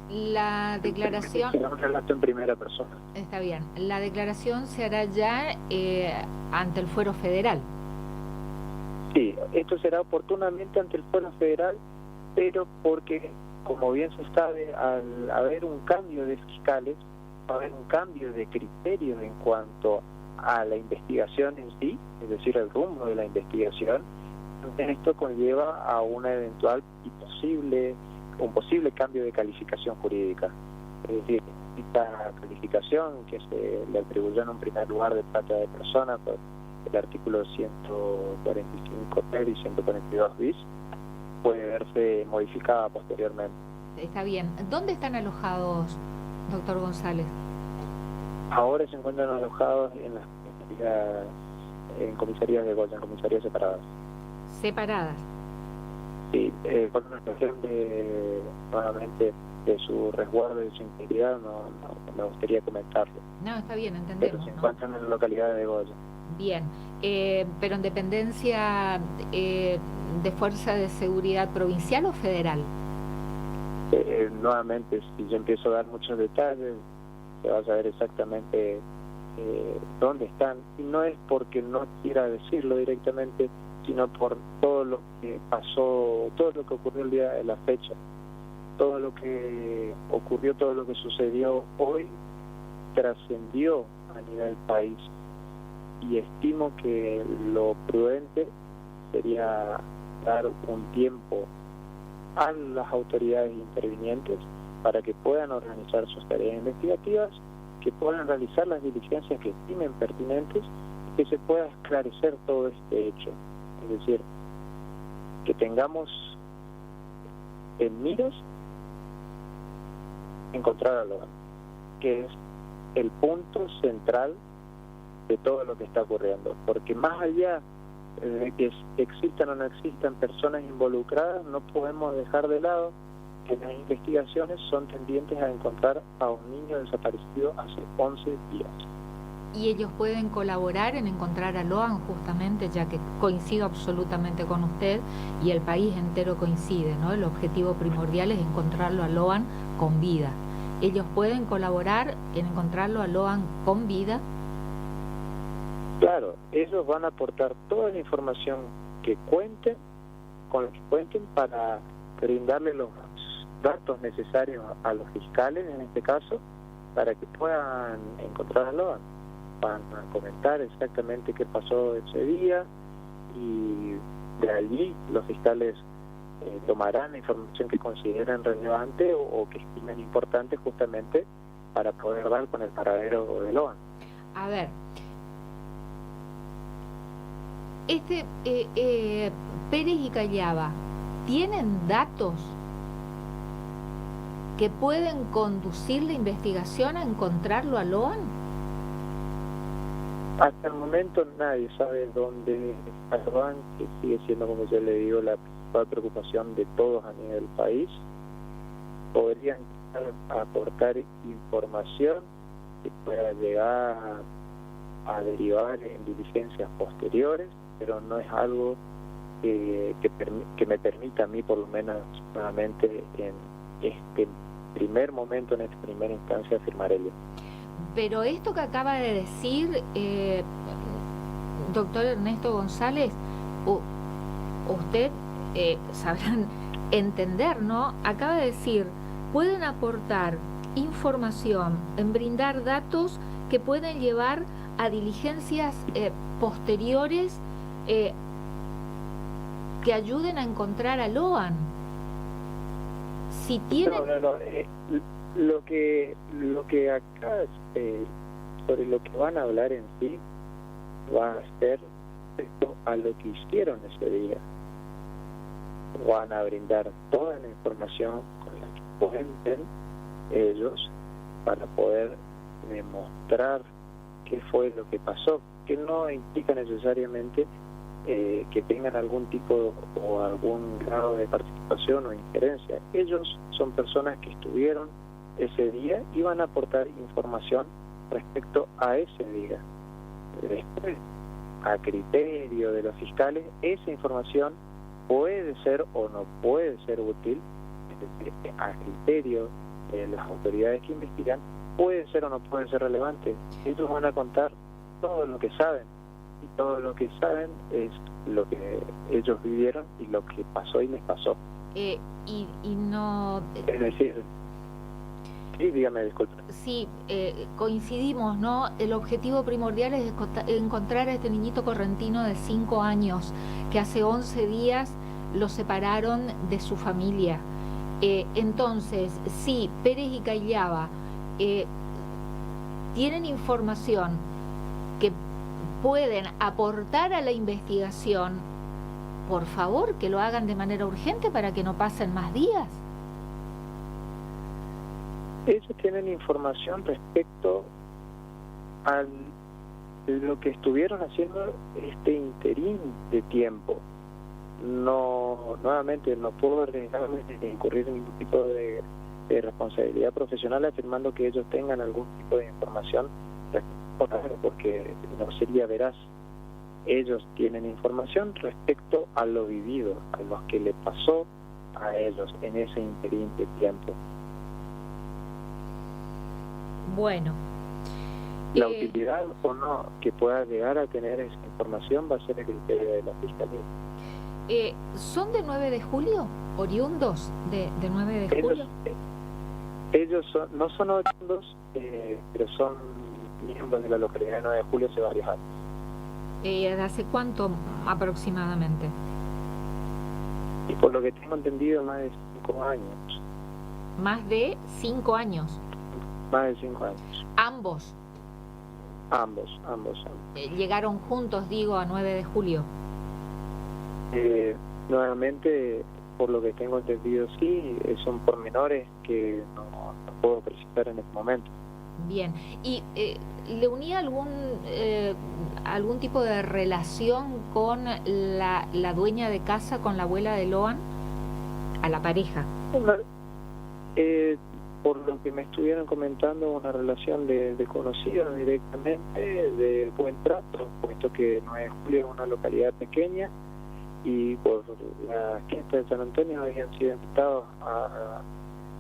la declaración...
Será un relato en primera persona.
Está bien, la declaración se hará ya ante el fuero federal.
Sí, esto será oportunamente ante el fuero federal, pero porque, como bien se sabe, al haber un cambio de fiscales, va a haber un cambio de criterios en cuanto a la investigación en sí, es decir, el rumbo de la investigación. Esto conlleva a una eventual un posible cambio de calificación jurídica. Es decir, esta calificación que se le atribuyó en un primer lugar de trata de personas por el artículo 145 ter y 142 bis puede verse modificada posteriormente.
Está bien. ¿Dónde están alojados, doctor González?
Ahora se encuentran alojados en comisarías de Goya, en comisarías separadas.
¿Separadas?
Sí, con una cuestión nuevamente de su resguardo y de su integridad, no me gustaría comentarlo.
No, está bien, entendemos.
Pero se encuentran en la localidad de Goya.
Bien, pero en dependencia de Fuerza de Seguridad Provincial o Federal.
Nuevamente, si yo empiezo a dar muchos detalles, se va a saber exactamente dónde están. Y no es porque no quiera decirlo directamente, sino por todo lo que pasó, todo lo que ocurrió el día de la fecha, todo lo que ocurrió, todo lo que sucedió hoy, trascendió a nivel país. Y estimo que lo prudente sería dar un tiempo a las autoridades intervinientes para que puedan organizar sus tareas investigativas, que puedan realizar las diligencias que estimen pertinentes y que se pueda esclarecer todo este hecho. Es decir, que tengamos en miras encontrar a Loan, que es el punto central de todo lo que está ocurriendo, porque más allá de que existan o no existan personas involucradas, no podemos dejar de lado que las investigaciones son tendientes a encontrar a un niño desaparecido hace 11 días.
Y ellos pueden colaborar en encontrar a Loan, justamente, ya que coincido absolutamente con usted y el país entero coincide, ¿no? El objetivo primordial es encontrarlo a Loan con vida. ¿Ellos pueden colaborar en encontrarlo a Loan con vida?
Claro, ellos van a aportar toda la información que cuenten, con la que cuenten, para brindarle los datos necesarios a los fiscales, en este caso, para que puedan encontrar a Loan. Van a comentar exactamente qué pasó ese día y de allí los fiscales tomarán la información que consideren relevante o que estimen importante justamente para poder dar con el paradero de Loan.
A ver, Pérez y Callava, ¿tienen datos que pueden conducir la investigación a encontrarlo a Loan?
Hasta el momento nadie sabe dónde está Loan, que sigue siendo, como yo le digo, la principal preocupación de todos a nivel país. Podrían aportar información que pueda llegar a derivar en diligencias posteriores, pero no es algo que me permita a mí, por lo menos nuevamente en este primer momento, en esta primera instancia, afirmar ello.
Pero esto que acaba de decir doctor Ernesto González, usted sabrán entender, ¿no? Acaba de decir, pueden aportar información, en brindar datos que pueden llevar a diligencias posteriores que ayuden a encontrar a Loan. Si tienen...
Lo que acá sobre lo que van a hablar en sí va a ser respecto a lo que hicieron ese día. Van a brindar toda la información con la que cuenten ellos para poder demostrar qué fue lo que pasó, que no implica necesariamente que tengan algún tipo o algún grado de participación o injerencia. Ellos son personas que estuvieron ese día y van a aportar información respecto a ese día. Después, a criterio de los fiscales, esa información puede ser o no puede ser útil. A criterio de las autoridades que investigan, puede ser o no puede ser relevante. Ellos van a contar todo lo que saben, y todo lo que saben es lo que ellos vivieron y lo que pasó y les pasó.
Y no...
Es decir, sí, dígame, disculpe.
Sí, coincidimos, ¿no? El objetivo primordial es encontrar a este niñito correntino de 5 años, que hace 11 días lo separaron de su familia. Entonces, sí, Pérez y Cayllaba tienen información que pueden aportar a la investigación. Por favor, que lo hagan de manera urgente para que no pasen más días.
Ellos tienen información respecto a lo que estuvieron haciendo este interín de tiempo. Nuevamente, no puedo arriesgarme a incurrir en ningún tipo de responsabilidad profesional afirmando que ellos tengan algún tipo de información, porque no sería veraz. Ellos tienen información respecto a lo vivido, a lo que le pasó a ellos en ese interín de tiempo.
Bueno.
La utilidad o no que pueda llegar a tener esa información va a ser el criterio de la Fiscalía.
¿Son de 9 de julio? ¿Oriundos de 9 de julio?
Ellos no son oriundos, pero son miembros de la localidad de 9 de julio hace varios años.
¿De hace cuánto aproximadamente?
Y por lo que tengo entendido, más de 5 años.
¿Más de 5 años?
Más de 5 años.
¿Ambos?
Ambos.
¿Llegaron juntos, digo, a 9 de julio?
Nuevamente, por lo que tengo entendido, sí, son pormenores que no puedo precisar en este momento.
Bien. ¿Y le unía algún tipo de relación con la dueña de casa, con la abuela de Loan, a la pareja?
Por lo que me estuvieron comentando, una relación de conocidos directamente, de buen trato, puesto que 9 de julio es una localidad pequeña y por la fiesta de San Antonio habían sido invitados a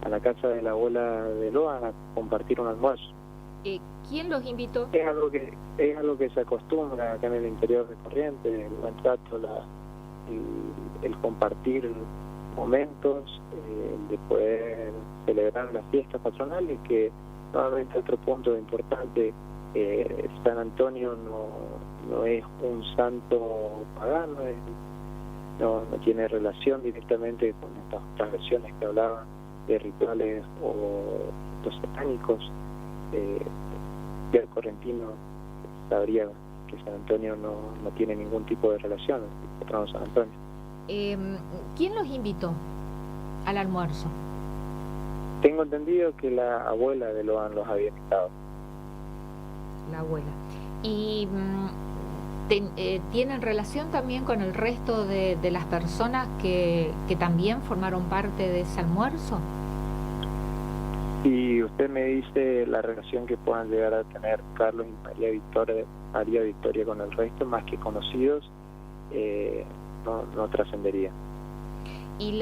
la casa de la abuela de Loan a compartir un almuerzo.
¿Quién los invitó?
Es algo que se acostumbra acá en el interior de Corrientes, el buen trato, el compartir momentos, de poder celebrar las fiestas patronales, que nuevamente otro punto importante, San Antonio no es un santo pagano, no tiene relación directamente con estas otras versiones que hablaban de rituales o ritos satánicos. El correntino sabría que San Antonio no tiene ningún tipo de relación, el patrón San Antonio.
¿Quién los invitó al almuerzo?
Tengo entendido que la abuela de Loan los había invitado.
La abuela. ¿Y tienen relación también con el resto de las personas que también formaron parte de ese almuerzo?
Si usted me dice la relación que puedan llegar a tener Carlos y María Victoria con el resto, más que conocidos, no trascendería.
¿Y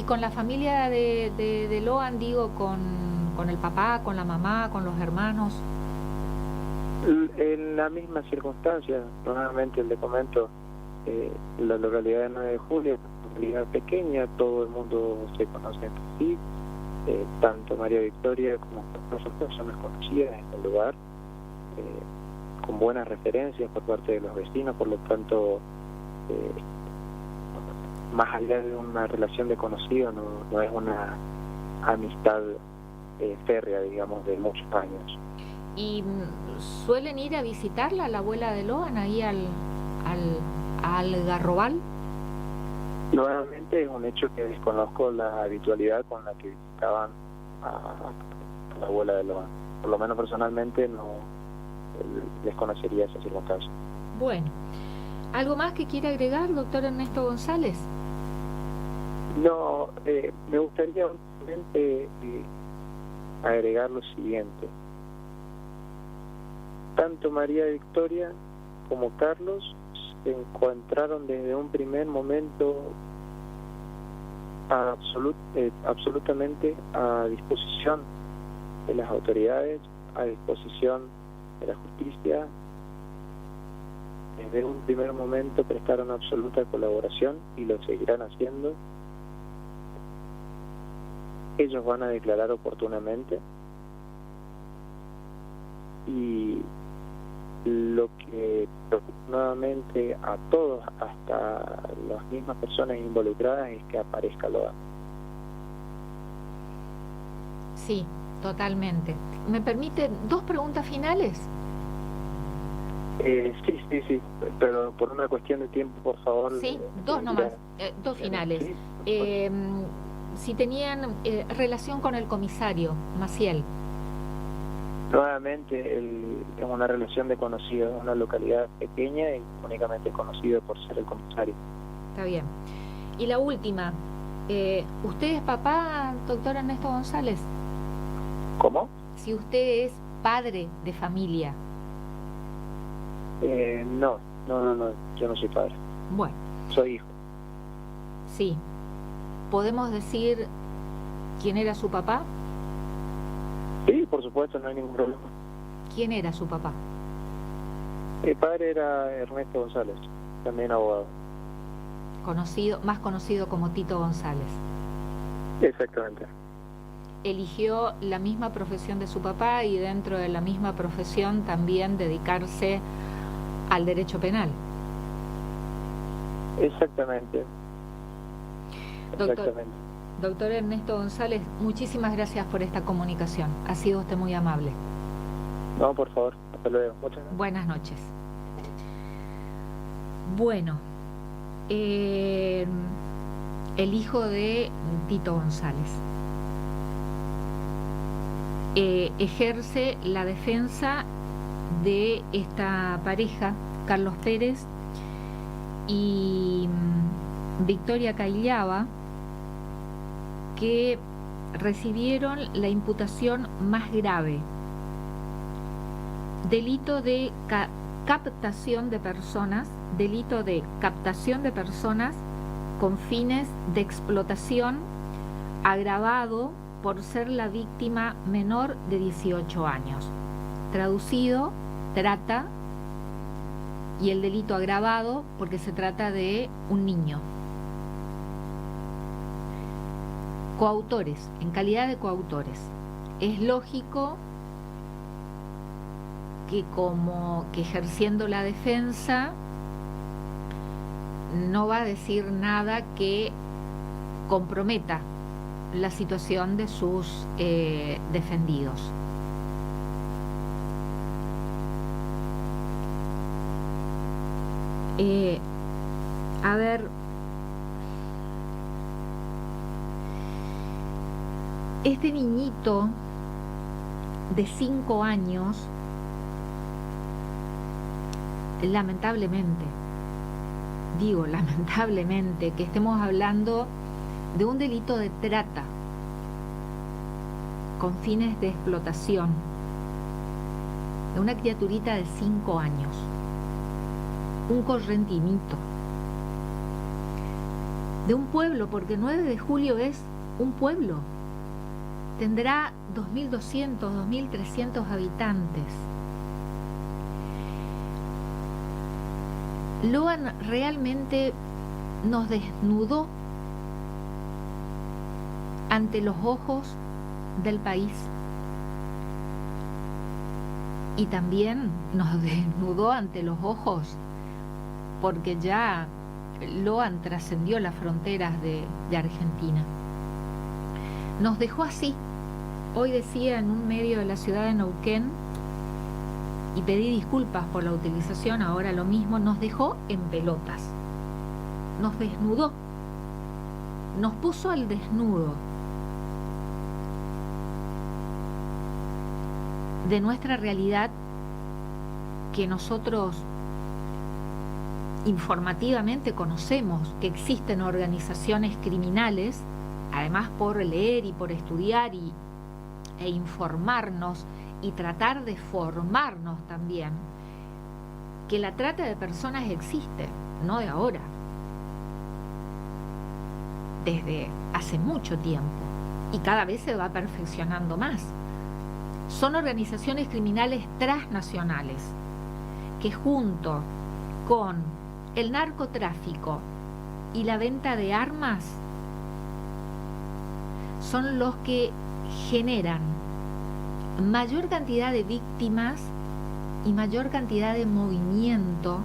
con la familia de Loan, digo, con el papá, con la mamá, con los hermanos?
En la misma circunstancia, nuevamente le comento, la localidad de 9 de julio es una localidad pequeña, todo el mundo se conoce entre sí, tanto María Victoria como otras personas conocidas en el lugar, con buenas referencias por parte de los vecinos, por lo tanto, más allá de una relación de conocido, no es una amistad férrea, digamos, de muchos años.
¿Y suelen ir a visitarla, la abuela de Loan, ahí al Garrobal?
Nuevamente es un hecho que desconozco la habitualidad con la que visitaban a la abuela de Loan. Por lo menos personalmente no desconocería esa circunstancia.
Bueno, ¿algo más que quiera agregar, doctor Ernesto González?
No, me gustaría únicamente agregar lo siguiente. Tanto María Victoria como Carlos se encontraron desde un primer momento absolutamente a disposición de las autoridades, a disposición de la justicia. Desde un primer momento prestaron absoluta colaboración y lo seguirán haciendo. Ellos van a declarar oportunamente, y lo que preocupa nuevamente a todos, hasta las mismas personas involucradas, es que aparezca Loan.
Sí, totalmente. ¿Me permite 2 preguntas finales?
Sí, pero por una cuestión de tiempo, por favor.
Sí, 2 nomás, 2 finales.
Sí,
si tenían relación con el comisario Maciel.
Nuevamente es una relación de conocido, es una localidad pequeña y únicamente conocido por ser el comisario.
Está bien. Y la última, ¿usted es papá, doctor Ernesto González?
¿Cómo?
Si usted es padre de familia.
No, yo no soy padre.
Bueno.
Soy hijo.
Sí. ¿Podemos decir quién era su papá?
Sí, por supuesto, no hay ningún problema.
¿Quién era su papá?
Mi padre era Ernesto González, también abogado.
Más conocido como Tito González.
Exactamente.
Eligió la misma profesión de su papá y dentro de la misma profesión también dedicarse al derecho penal.
Exactamente.
Doctor Ernesto González, muchísimas gracias por esta comunicación. Ha sido usted muy amable.
No, por favor. Hasta luego. Muchas gracias.
Buenas noches. Bueno, el hijo de Tito González ejerce la defensa de esta pareja, Carlos Pérez y Victoria Caillaba, que recibieron la imputación más grave: delito de captación de personas con fines de explotación, agravado por ser la víctima menor de 18 años. Traducido, trata, y el delito agravado porque se trata de un niño. Coautores, en calidad de coautores. Es lógico que ejerciendo la defensa no va a decir nada que comprometa la situación de sus defendidos. A ver, este niñito de 5 años, lamentablemente, que estemos hablando de un delito de trata con fines de explotación de una criaturita de 5 años, un correntinito de un pueblo, porque 9 de julio es un pueblo, tendrá 2.200, 2.300 habitantes. Loan realmente nos desnudó ante los ojos del país. Y también nos desnudó ante los ojos, porque ya Loan trascendió las fronteras de Argentina. Nos dejó así. Hoy decía en un medio de la ciudad de Neuquén, y pedí disculpas por la utilización, ahora lo mismo, nos dejó en pelotas. Nos desnudó. Nos puso al desnudo de nuestra realidad, que nosotros informativamente conocemos, que existen organizaciones criminales, además por leer y por estudiar e informarnos y tratar de formarnos también, que la trata de personas existe, no de ahora, desde hace mucho tiempo, y cada vez se va perfeccionando más. Son organizaciones criminales transnacionales que, junto con el narcotráfico y la venta de armas, son los que generan mayor cantidad de víctimas y mayor cantidad de movimiento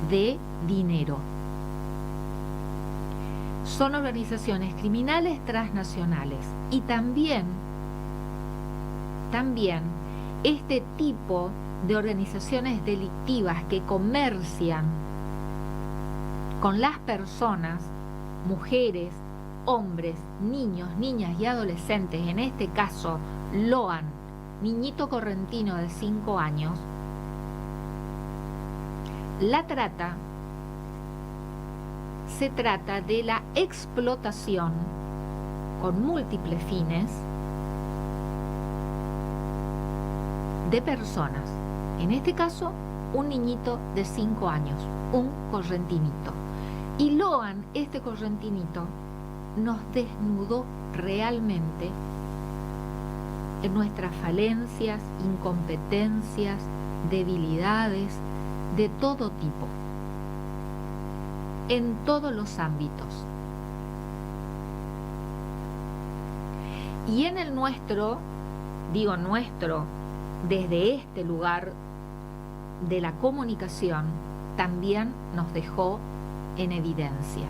de dinero. Son organizaciones criminales transnacionales, y también este tipo de organizaciones delictivas que comercian con las personas, mujeres, hombres, niños, niñas y adolescentes, en este caso Loan, niñito correntino de 5 años, la trata se trata de la explotación con múltiples fines de personas, en este caso un niñito de 5 años, un correntinito. Y Loan, este correntinito, nos desnudó realmente en nuestras falencias, incompetencias, debilidades de todo tipo, en todos los ámbitos. Y en el nuestro, digo nuestro, desde este lugar de la comunicación, también nos dejó en evidencia.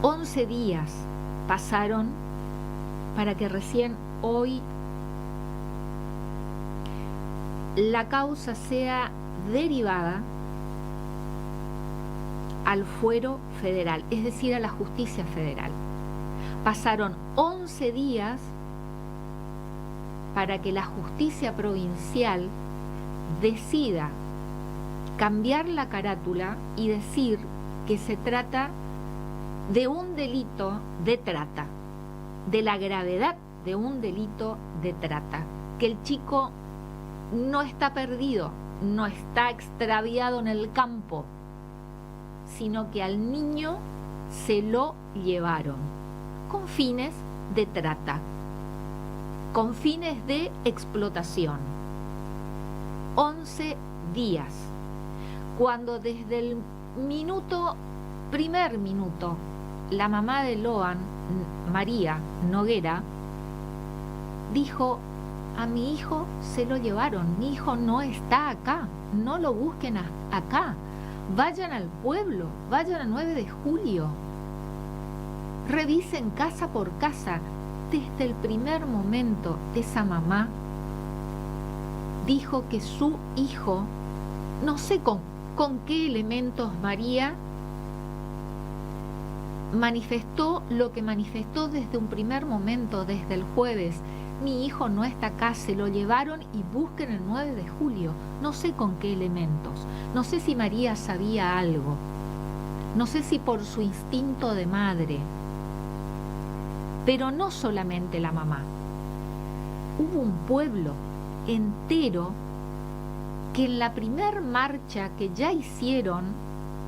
Once días pasaron para que recién hoy la causa sea derivada al fuero federal, es decir, a la justicia federal. Pasaron 11 días para que la justicia provincial decida cambiar la carátula y decir que se trata de un delito de trata, de la gravedad de un delito de trata, que el chico no está perdido, no está extraviado en el campo, sino que al niño se lo llevaron con fines de trata, con fines de explotación. 11 días, cuando desde el primer minuto, la mamá de Loan, María Noguera, dijo: a mi hijo se lo llevaron, mi hijo no está acá, no lo busquen acá, vayan al pueblo, vayan al 9 de julio, revisen casa por casa. Desde el primer momento, esa mamá dijo que su hijo, no sé con qué elementos María manifestó lo que manifestó desde un primer momento, desde el jueves: mi hijo no está acá, se lo llevaron y busquen el 9 de julio. No sé con qué elementos, no sé si María sabía algo, no sé si por su instinto de madre, pero no solamente la mamá. Hubo un pueblo entero que en la primer marcha que ya hicieron,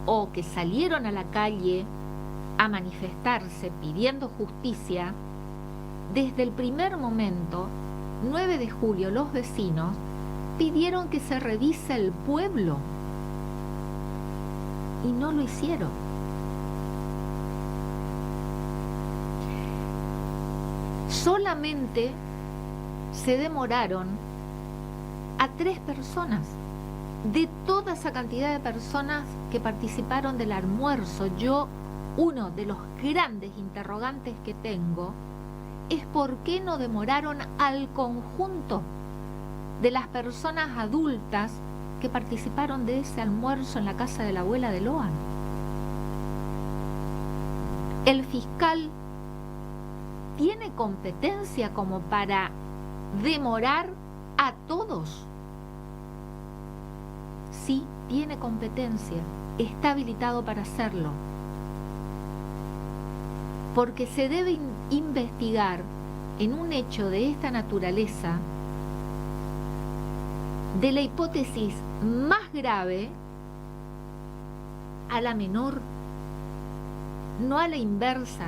o que salieron a la calle a manifestarse pidiendo justicia, desde el primer momento, 9 de julio, los vecinos pidieron que se revise el pueblo, y no lo hicieron. Solamente se demoraron a 3 personas de toda esa cantidad de personas que participaron del almuerzo. Uno de los grandes interrogantes que tengo es por qué no demoraron al conjunto de las personas adultas que participaron de ese almuerzo en la casa de la abuela de Loan. El fiscal tiene competencia como para demorar a todos. Sí, tiene competencia, está habilitado para hacerlo. Porque se debe investigar en un hecho de esta naturaleza, de la hipótesis más grave a la menor, no a la inversa,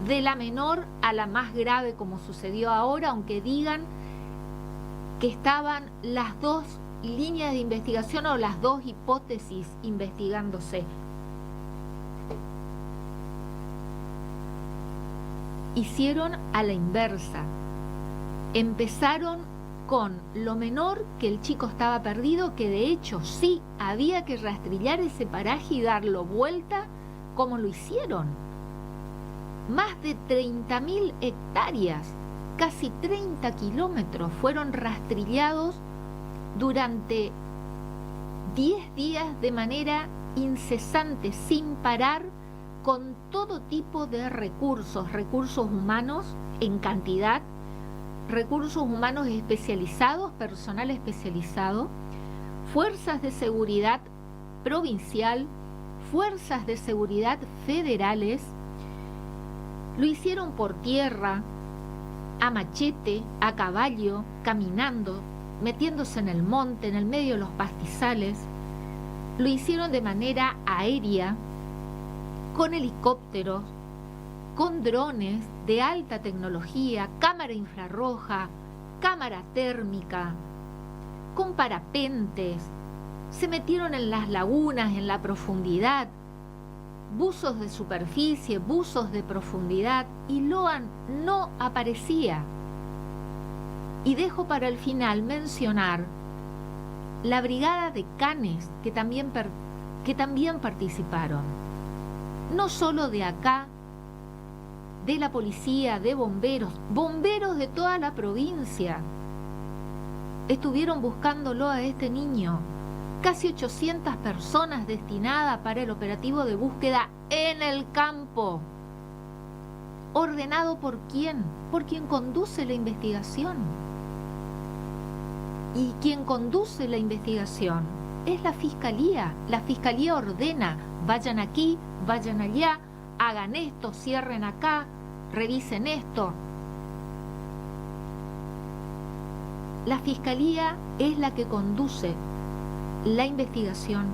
de la menor a la más grave como sucedió ahora, aunque digan que estaban las 2 líneas de investigación o las 2 hipótesis investigándose. Hicieron a la inversa. Empezaron con lo menor, que el chico estaba perdido, que de hecho sí, había que rastrillar ese paraje y darlo vuelta, como lo hicieron. Más de 30.000 hectáreas, casi 30 kilómetros, fueron rastrillados durante 10 días de manera incesante, sin parar, con todo tipo de recursos humanos en cantidad, recursos humanos especializados, personal especializado, fuerzas de seguridad provincial, fuerzas de seguridad federales. Lo hicieron por tierra, a machete, a caballo, caminando, metiéndose en el monte, en el medio de los pastizales. Lo hicieron de manera aérea, con helicópteros, con drones de alta tecnología, cámara infrarroja, cámara térmica, con parapentes. Se metieron en las lagunas, en la profundidad, buzos de superficie, buzos de profundidad, y Loan no aparecía. Y dejo para el final mencionar la brigada de canes que también participaron. No solo de acá, de la policía, de bomberos de toda la provincia. Estuvieron buscándolo a este niño. Casi 800 personas destinadas para el operativo de búsqueda en el campo. ¿Ordenado por quién? Por quien conduce la investigación. Y quien conduce la investigación es la fiscalía. La fiscalía ordena: vayan aquí, vayan allá, hagan esto, cierren acá, revisen esto. La fiscalía es la que conduce la investigación,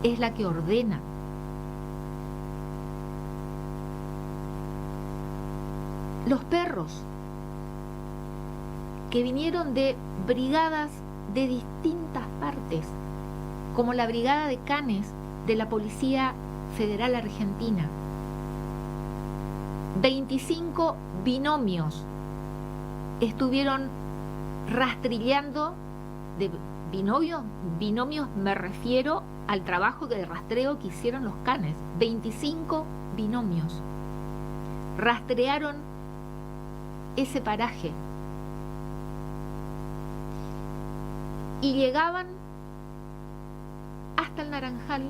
es la que ordena. Los perros que vinieron de brigadas de distintas partes, como la brigada de canes de la Policía Federal Argentina. 25 binomios estuvieron rastrillando. De binomios me refiero al trabajo de rastreo que hicieron los canes. 25 binomios rastrearon ese paraje y llegaban hasta el Naranjal.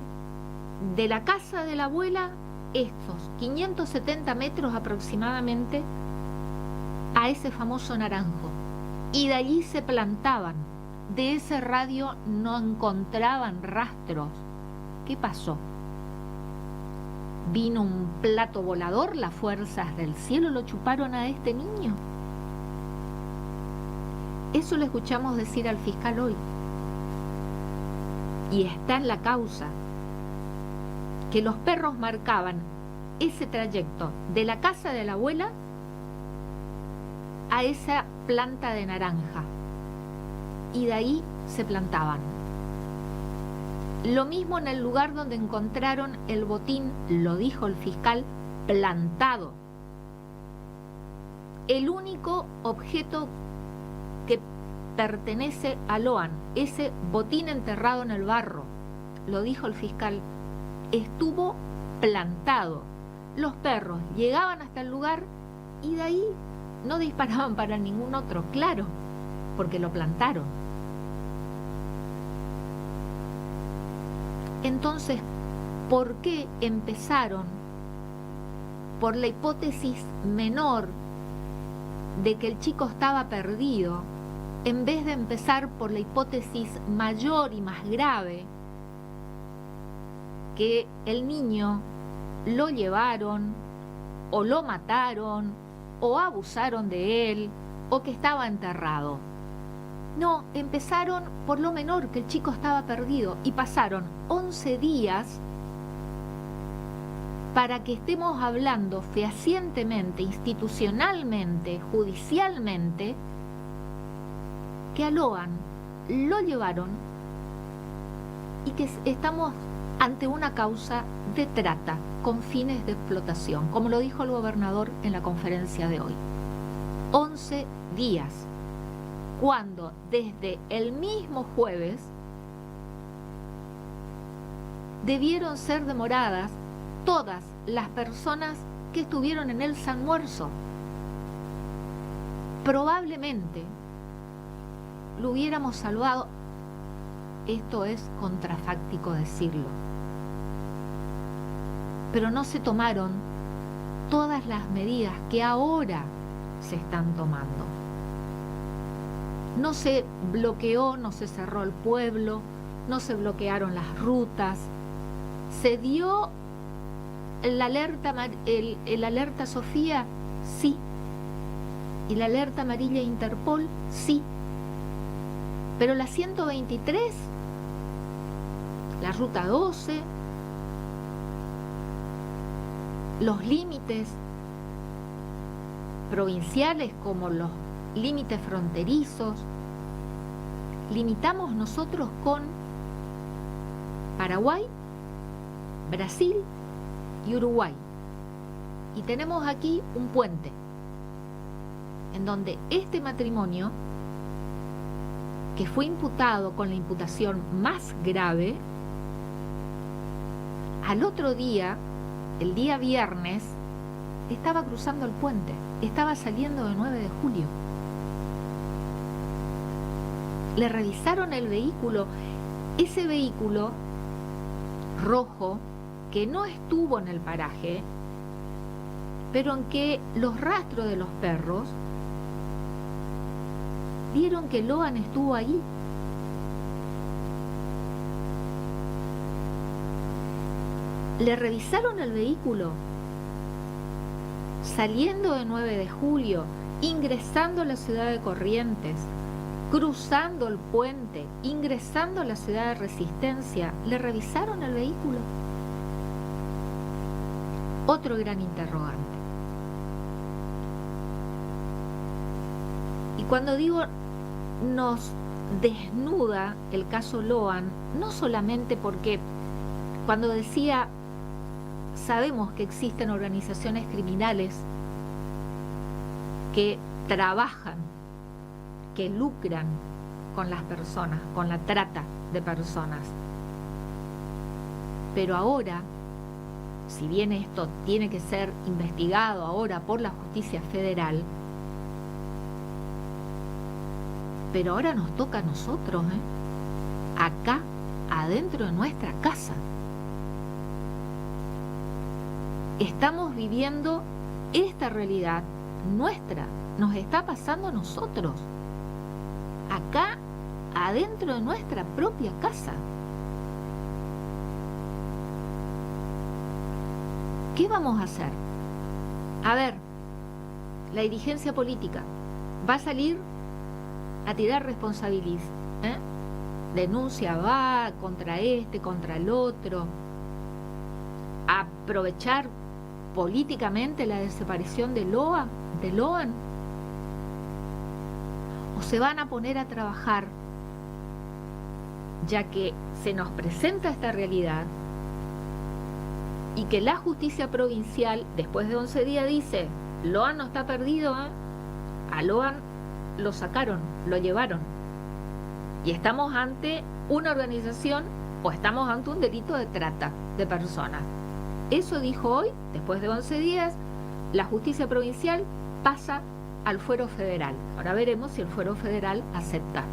De la casa de la abuela, estos 570 metros aproximadamente, a ese famoso naranjo. Y de allí se plantaban. De ese radio no encontraban rastros. ¿Qué pasó? Vino un plato volador, las fuerzas del cielo lo chuparon a este niño. Eso le escuchamos decir al fiscal hoy. Y está en la causa que los perros marcaban ese trayecto de la casa de la abuela a esa planta de naranja, y de ahí se plantaban. Lo mismo en el lugar donde encontraron el botín, lo dijo el fiscal, plantado. El único objeto que pertenece a Loan, ese botín enterrado en el barro, lo dijo el fiscal, estuvo plantado. Los perros llegaban hasta el lugar y de ahí no disparaban para ningún otro, claro, porque lo plantaron. Entonces, ¿por qué empezaron por la hipótesis menor de que el chico estaba perdido, en vez de empezar por la hipótesis mayor y más grave, que el niño lo llevaron, o lo mataron, o abusaron de él, o que estaba enterrado? No, empezaron por lo menor, que el chico estaba perdido, y pasaron 11 días para que estemos hablando fehacientemente, institucionalmente, judicialmente, que a Loan lo llevaron y que estamos ante una causa de trata con fines de explotación, como lo dijo el gobernador en la conferencia de hoy. 11 días, cuando desde el mismo jueves debieron ser demoradas todas las personas que estuvieron en el almuerzo. Probablemente lo hubiéramos salvado. Esto es contrafáctico decirlo, pero no se tomaron todas las medidas que ahora se están tomando. No se bloqueó, no se cerró el pueblo, no se bloquearon las rutas, se dio el alerta Sofía, sí, y la alerta amarilla Interpol, sí, pero la 123, la ruta 12, los límites provinciales como los límites fronterizos, limitamos nosotros con Paraguay, Brasil y Uruguay. Y tenemos aquí un puente en donde este matrimonio, que fue imputado con la imputación más grave, al otro día, el día viernes, estaba cruzando el puente, estaba saliendo de 9 de julio. Le revisaron el vehículo, ese vehículo rojo que no estuvo en el paraje, pero en que los rastros de los perros vieron que Loan estuvo ahí. Le revisaron el vehículo saliendo de 9 de julio, ingresando a la ciudad de Corrientes, cruzando el puente, ingresando a la ciudad de Resistencia. Le revisaron el vehículo. Otro gran interrogante. Y cuando digo nos desnuda el caso Loan, no solamente porque cuando decía sabemos que existen organizaciones criminales que trabajan, que lucran con las personas, con la trata de personas. Pero ahora, si bien esto tiene que ser investigado ahora por la justicia federal, pero ahora nos toca a nosotros, acá, adentro de nuestra casa. Estamos viviendo esta realidad nuestra, nos está pasando a nosotros, acá, adentro de nuestra propia casa. ¿Qué vamos a hacer? A ver, la dirigencia política va a salir a tirar responsabilidad, denuncia va contra este, contra el otro, a aprovechar políticamente la desaparición de Loan, o se van a poner a trabajar ya que se nos presenta esta realidad y que la justicia provincial, después de 11 días, dice, Loan no está perdido, ¿eh? A Loan lo sacaron, lo llevaron. Y estamos ante una organización o estamos ante un delito de trata de personas. Eso dijo hoy, después de 11 días, la justicia provincial pasa al fuero federal. Ahora veremos si el fuero federal acepta.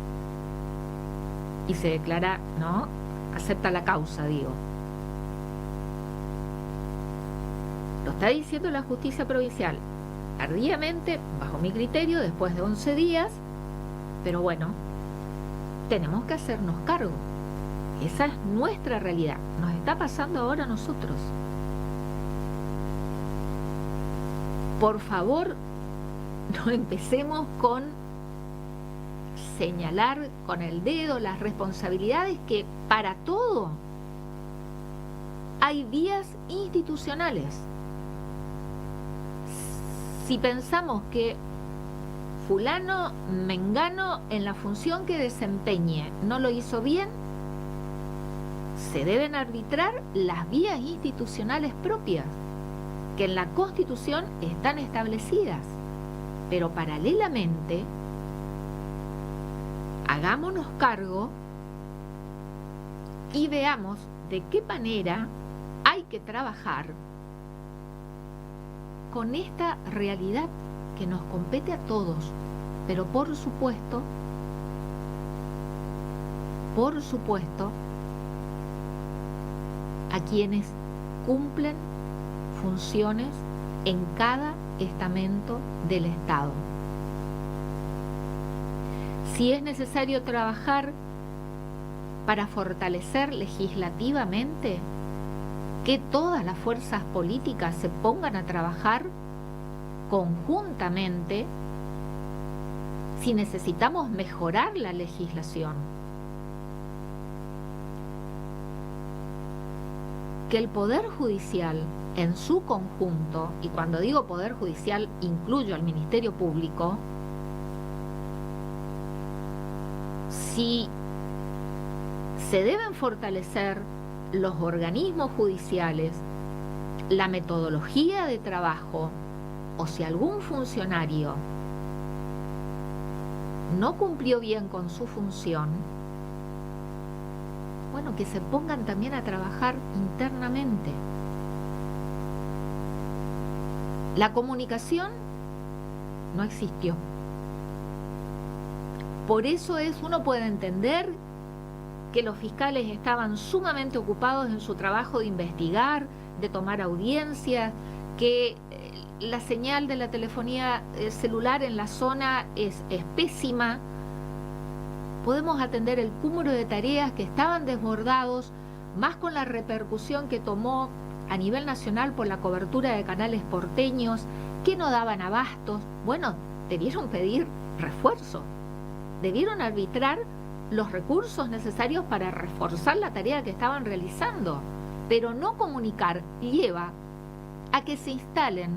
Y se declara, ¿no? Acepta la causa, digo. Lo está diciendo la justicia provincial. Tardíamente, bajo mi criterio, después de 11 días, pero bueno, tenemos que hacernos cargo. Esa es nuestra realidad. Nos está pasando ahora a nosotros. Por favor, no empecemos con señalar con el dedo las responsabilidades, que para todo hay vías institucionales. Si pensamos que fulano, mengano, en la función que desempeñe no lo hizo bien, se deben arbitrar las vías institucionales propias, que en la Constitución están establecidas. Pero paralelamente, hagámonos cargo y veamos de qué manera hay que trabajar con esta realidad que nos compete a todos, pero por supuesto, a quienes cumplen funciones en cada estamento del Estado. Si es necesario trabajar para fortalecer legislativamente, que todas las fuerzas políticas se pongan a trabajar conjuntamente si necesitamos mejorar la legislación. Que el Poder Judicial en su conjunto, y cuando digo Poder Judicial incluyo al Ministerio Público, si se deben fortalecer los organismos judiciales, la metodología de trabajo, o si algún funcionario no cumplió bien con su función, bueno, que se pongan también a trabajar internamente. La comunicación no existió. Por eso uno puede entender que los fiscales estaban sumamente ocupados en su trabajo de investigar, de tomar audiencias, que la señal de la telefonía celular en la zona es pésima. Podemos atender el cúmulo de tareas que estaban desbordados, más con la repercusión que tomó a nivel nacional por la cobertura de canales porteños, que no daban abastos. Bueno, debieron pedir refuerzo, debieron arbitrar los recursos necesarios para reforzar la tarea que estaban realizando, pero no comunicar lleva a que se instalen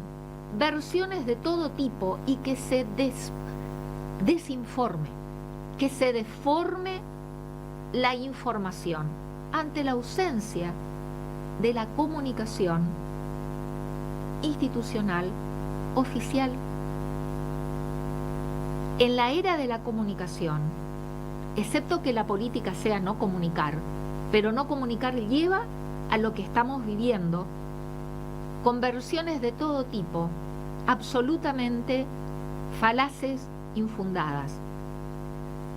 versiones de todo tipo y que se desinforme, que se deforme la información ante la ausencia de la comunicación institucional oficial. En la era de la comunicación, excepto que la política sea no comunicar, pero no comunicar lleva a lo que estamos viviendo, con versiones de todo tipo, absolutamente falaces, infundadas,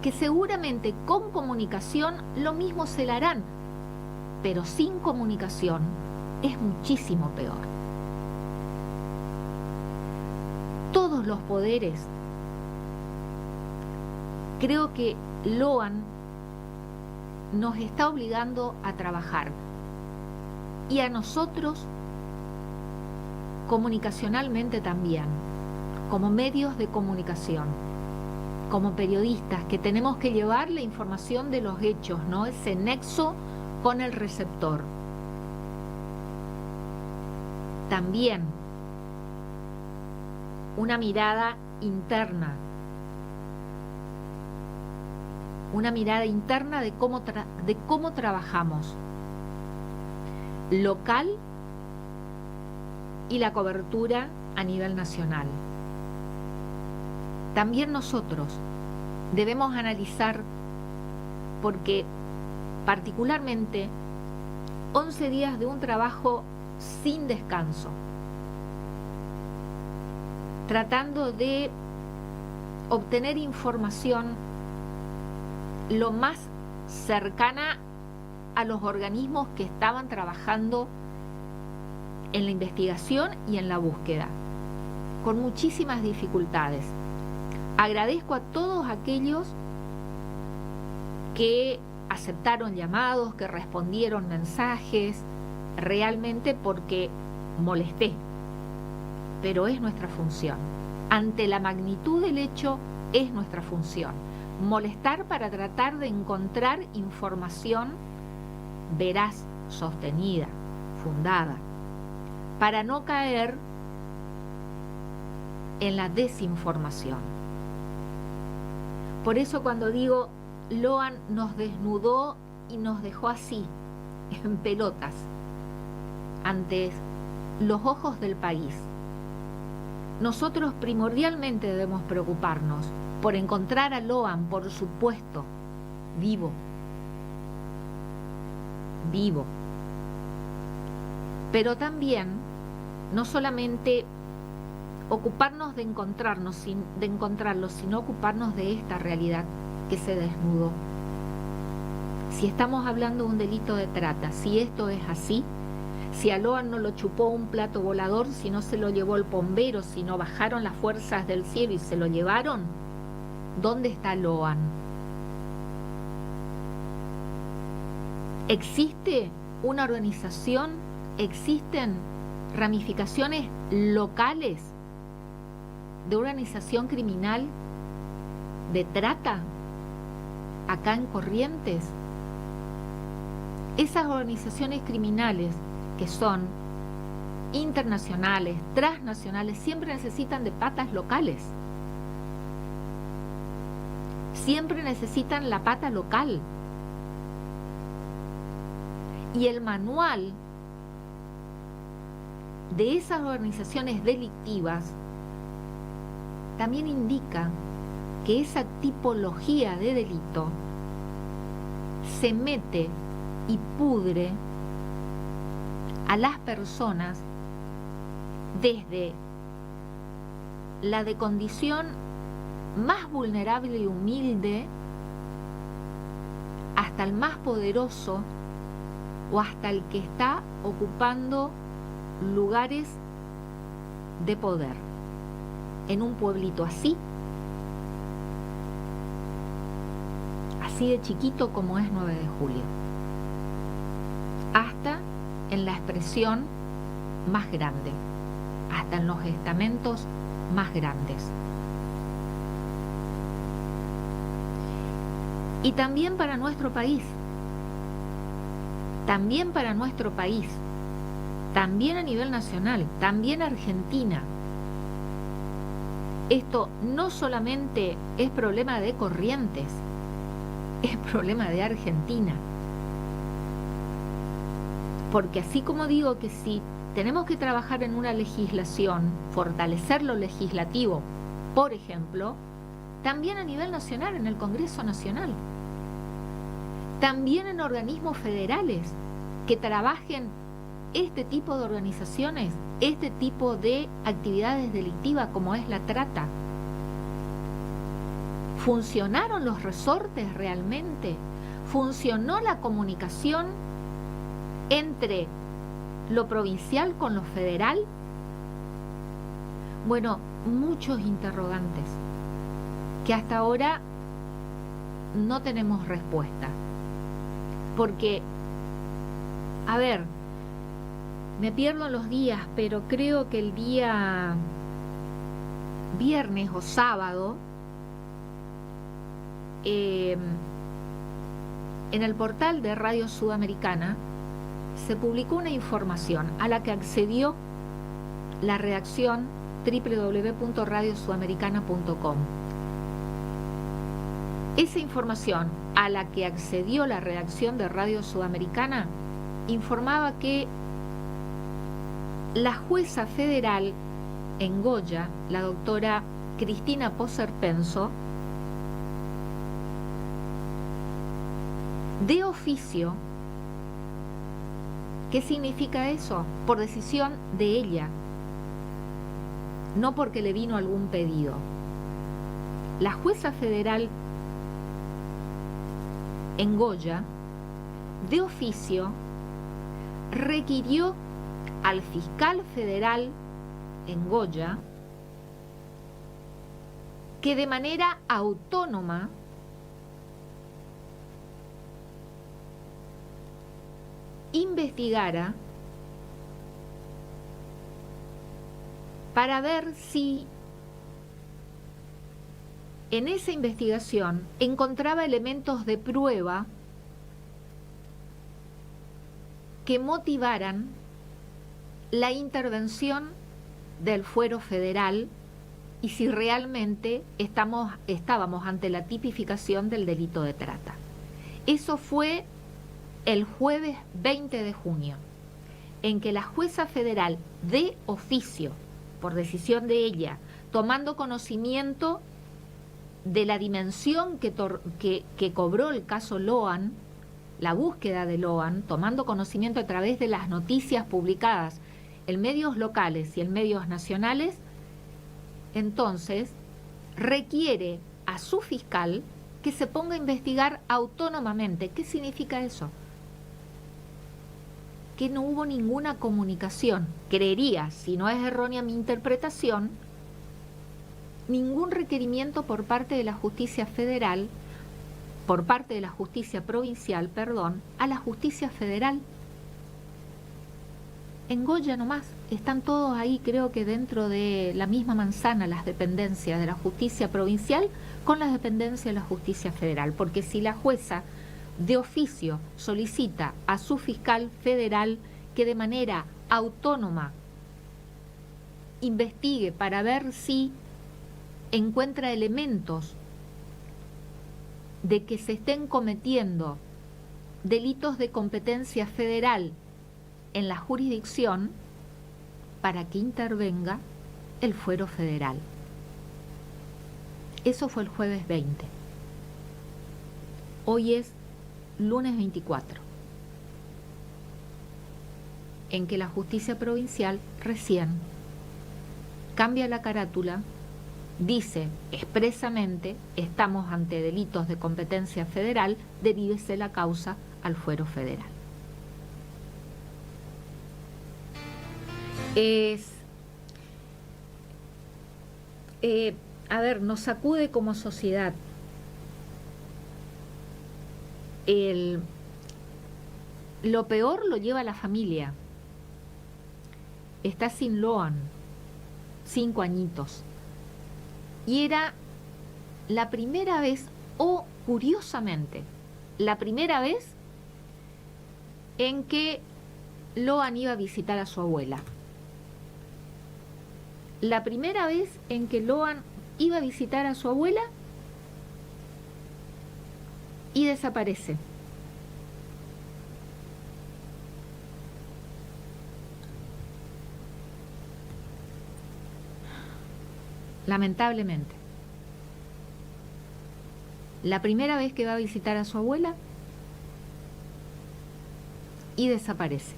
que seguramente con comunicación lo mismo se la harán, pero sin comunicación es muchísimo peor. Todos los poderes, creo que Loan nos está obligando a trabajar, y a nosotros comunicacionalmente también, como medios de comunicación, como periodistas que tenemos que llevar la información de los hechos, ¿no? Ese nexo con el receptor. También una mirada interna, una mirada interna de cómo trabajamos local y la cobertura a nivel nacional. También nosotros debemos analizar, porque particularmente 11 días de un trabajo sin descanso, tratando de obtener información lo más cercana a los organismos que estaban trabajando en la investigación y en la búsqueda, con muchísimas dificultades. Agradezco a todos aquellos que aceptaron llamados, que respondieron mensajes, realmente porque molesté, pero es nuestra función. Ante la magnitud del hecho, es nuestra función. Molestar para tratar de encontrar información veraz, sostenida, fundada, para no caer en la desinformación. Por eso cuando digo Loan nos desnudó y nos dejó así, en pelotas, ante los ojos del país, nosotros primordialmente debemos preocuparnos por encontrar a Loan, por supuesto, vivo, pero también no solamente ocuparnos de encontrarlo, sino ocuparnos de esta realidad que se desnudó. Si estamos hablando de un delito de trata, si esto es así, si a Loan no lo chupó un plato volador, si no se lo llevó el bombero, si no bajaron las fuerzas del cielo y se lo llevaron, ¿dónde está Loan? ¿Existe una organización? ¿Existen ramificaciones locales de organización criminal de trata acá en Corrientes? Esas organizaciones criminales que son internacionales, transnacionales, siempre necesitan de patas locales. Siempre necesitan la pata local. Y el manual de esas organizaciones delictivas también indica que esa tipología de delito se mete y pudre a las personas desde la de condición más vulnerable y humilde hasta el más poderoso o hasta el que está ocupando lugares de poder en un pueblito así de chiquito como es 9 de julio, hasta en la expresión más grande, hasta en los estamentos más grandes. Y también para nuestro país, también a nivel nacional, también Argentina. Esto no solamente es problema de Corrientes, es problema de Argentina. Porque así como digo que si tenemos que trabajar en una legislación, fortalecer lo legislativo, por ejemplo, también a nivel nacional, en el Congreso Nacional, también en organismos federales que trabajen este tipo de organizaciones, este tipo de actividades delictivas como es la trata. ¿Funcionaron los resortes realmente? ¿Funcionó la comunicación entre lo provincial con lo federal? Bueno, muchos interrogantes que hasta ahora no tenemos respuesta. Porque, a ver, me pierdo en los días, pero creo que el día viernes o sábado, en el portal de Radio Sudamericana se publicó una información a la que accedió la redacción www.radiosudamericana.com. Esa información a la que accedió la redacción de Radio Sudamericana informaba que la jueza federal en Goya, la doctora Cristina Poser Penso, de oficio. ¿Qué significa eso? Por decisión de ella, no porque le vino algún pedido. La jueza federal en Goya, de oficio, requirió al fiscal federal en Goya que de manera autónoma investigara para ver si en esa investigación encontraba elementos de prueba que motivaran la intervención del fuero federal y si realmente estábamos ante la tipificación del delito de trata. Eso fue el jueves 20 de junio, en que la jueza federal de oficio, por decisión de ella, tomando conocimiento de la dimensión que cobró el caso Loan, la búsqueda de Loan, tomando conocimiento a través de las noticias publicadas en medios locales y en medios nacionales, entonces requiere a su fiscal que se ponga a investigar autónomamente. ¿Qué significa eso? Que no hubo ninguna comunicación. Creería, si no es errónea mi interpretación, ningún requerimiento por parte de la justicia federal, por parte de la justicia provincial, perdón, a la justicia federal. En Goya nomás, están todos ahí, creo que dentro de la misma manzana, las dependencias de la justicia provincial con las dependencias de la justicia federal, porque si la jueza de oficio solicita a su fiscal federal que de manera autónoma investigue para ver si encuentra elementos de que se estén cometiendo delitos de competencia federal en la jurisdicción, para que intervenga el fuero federal. Eso fue el jueves 20. Hoy es lunes 24, en que la justicia provincial recién cambia la carátula, dice expresamente: estamos ante delitos de competencia federal, derívese la causa al fuero federal. Nos sacude como sociedad lo peor lo lleva la familia. Está sin Loan, 5 añitos, y era la primera vez, o curiosamente, la primera vez en que Loan iba a visitar a su abuela. La primera vez en que Loan iba a visitar a su abuela y desaparece. Lamentablemente. La primera vez que va a visitar a su abuela y desaparece.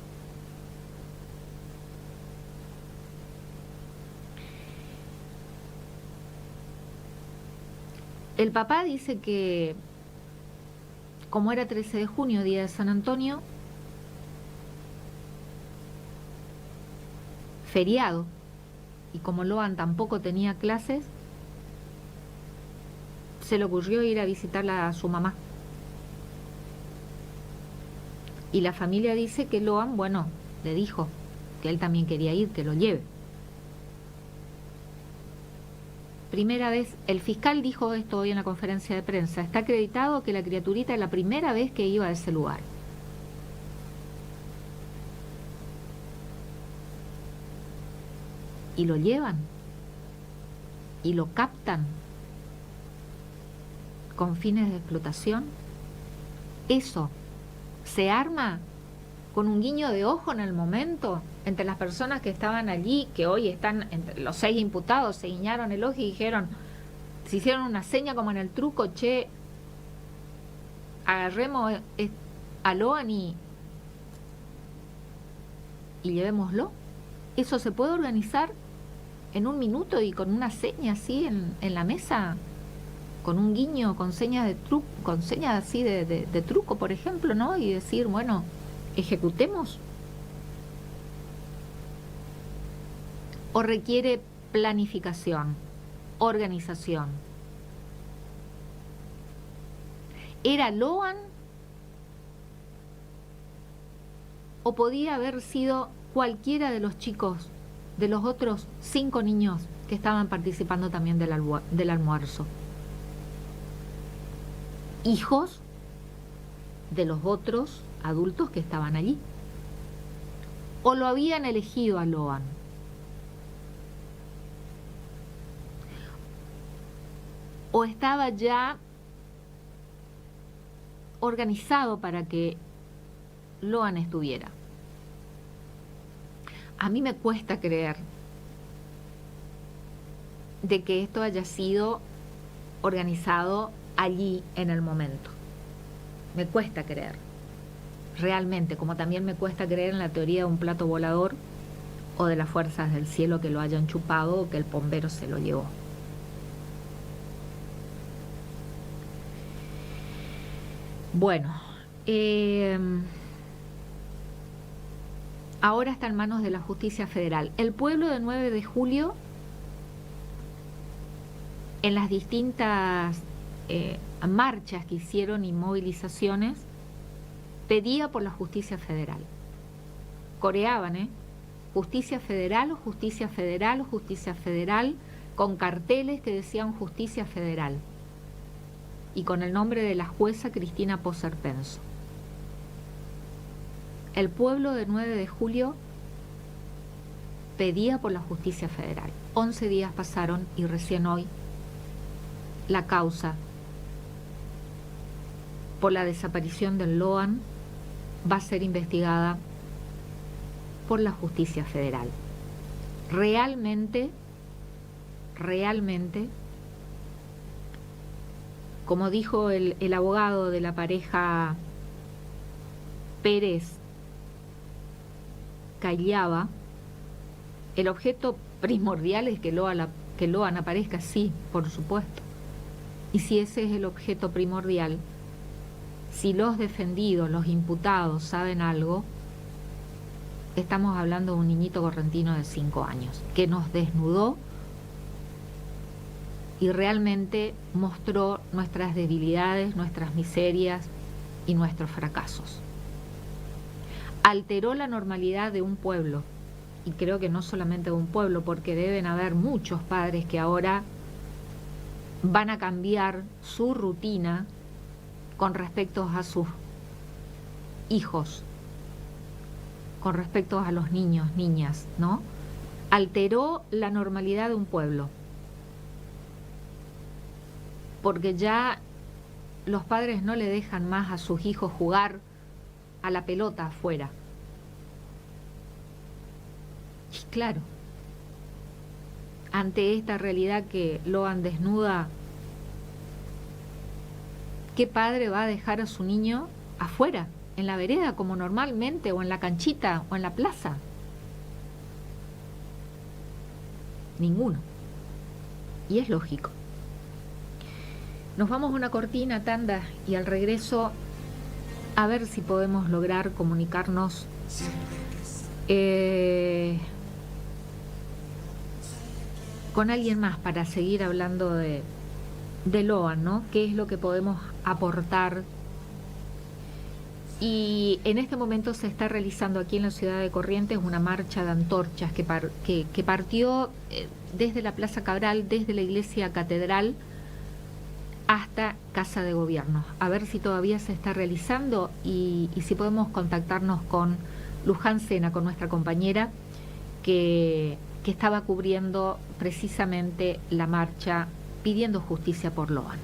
El papá dice que, como era 13 de junio, día de San Antonio, feriado, y como Loan tampoco tenía clases, se le ocurrió ir a visitarla a su mamá. Y la familia dice que Loan, bueno, le dijo que él también quería ir, que lo lleve. Primera vez, el fiscal dijo esto hoy en la conferencia de prensa, está acreditado que la criaturita es la primera vez que iba a ese lugar. Y lo llevan y lo captan con fines de explotación. Eso se arma con un guiño de ojo en el momento entre las personas que estaban allí, que hoy están, entre los 6 imputados, se guiñaron el ojo y dijeron, se hicieron una seña como en el truco, che, agarremos a Loan y llevémoslo. Eso se puede organizar en un minuto y con una seña así en la mesa, con un guiño, con señas de truco, con señas así de truco, por ejemplo, ¿no? Y decir, bueno, ejecutemos. O requiere planificación, organización. ¿Era Loan o podía haber sido cualquiera de los chicos, de los otros 5 niños que estaban participando también del almuerzo? Hijos de los otros adultos que estaban allí. ¿O lo habían elegido a Loan? ¿O estaba ya organizado para que Loan estuviera? A mí me cuesta creer de que esto haya sido organizado allí en el momento. Me cuesta creer, realmente, como también me cuesta creer en la teoría de un plato volador o de las fuerzas del cielo que lo hayan chupado o que el bombero se lo llevó. Bueno, ahora está en manos de la justicia federal. El pueblo de 9 de julio, en las distintas marchas que hicieron y movilizaciones, pedía por la justicia federal. Coreaban, justicia federal, justicia federal, justicia federal, con carteles que decían justicia federal y con el nombre de la jueza Cristina Poser Penso. El pueblo de 9 de julio pedía por la justicia federal. 11 días pasaron y recién hoy la causa por la desaparición del Loan va a ser investigada por la justicia federal. Realmente, como dijo el abogado de la pareja Pérez Callaba, el objeto primordial es que Loan aparezca, sí, por supuesto. Y si ese es el objeto primordial, si los defendidos, los imputados saben algo, estamos hablando de un niñito correntino de 5 años, que nos desnudó y realmente mostró nuestras debilidades, nuestras miserias y nuestros fracasos. Alteró la normalidad de un pueblo, y creo que no solamente de un pueblo, porque deben haber muchos padres que ahora van a cambiar su rutina con respecto a sus hijos, con respecto a los niños, niñas, ¿no? Alteró la normalidad de un pueblo, porque ya los padres no le dejan más a sus hijos jugar a la pelota afuera. Y claro, ante esta realidad que Loan desnuda, ¿qué padre va a dejar a su niño afuera, en la vereda, como normalmente, o en la canchita, o en la plaza? Ninguno. Y es lógico. Nos vamos a una cortina, tanda, y al regreso a ver si podemos lograr comunicarnos con alguien más para seguir hablando de Loan, ¿no? ¿Qué es lo que podemos aportar? Y en este momento se está realizando aquí en la ciudad de Corrientes una marcha de antorchas que partió desde la Plaza Cabral, desde la Iglesia Catedral hasta Casa de Gobierno. A ver si todavía se está realizando y si podemos contactarnos con Luján Sena, con nuestra compañera que estaba cubriendo precisamente la marcha pidiendo justicia por Loan.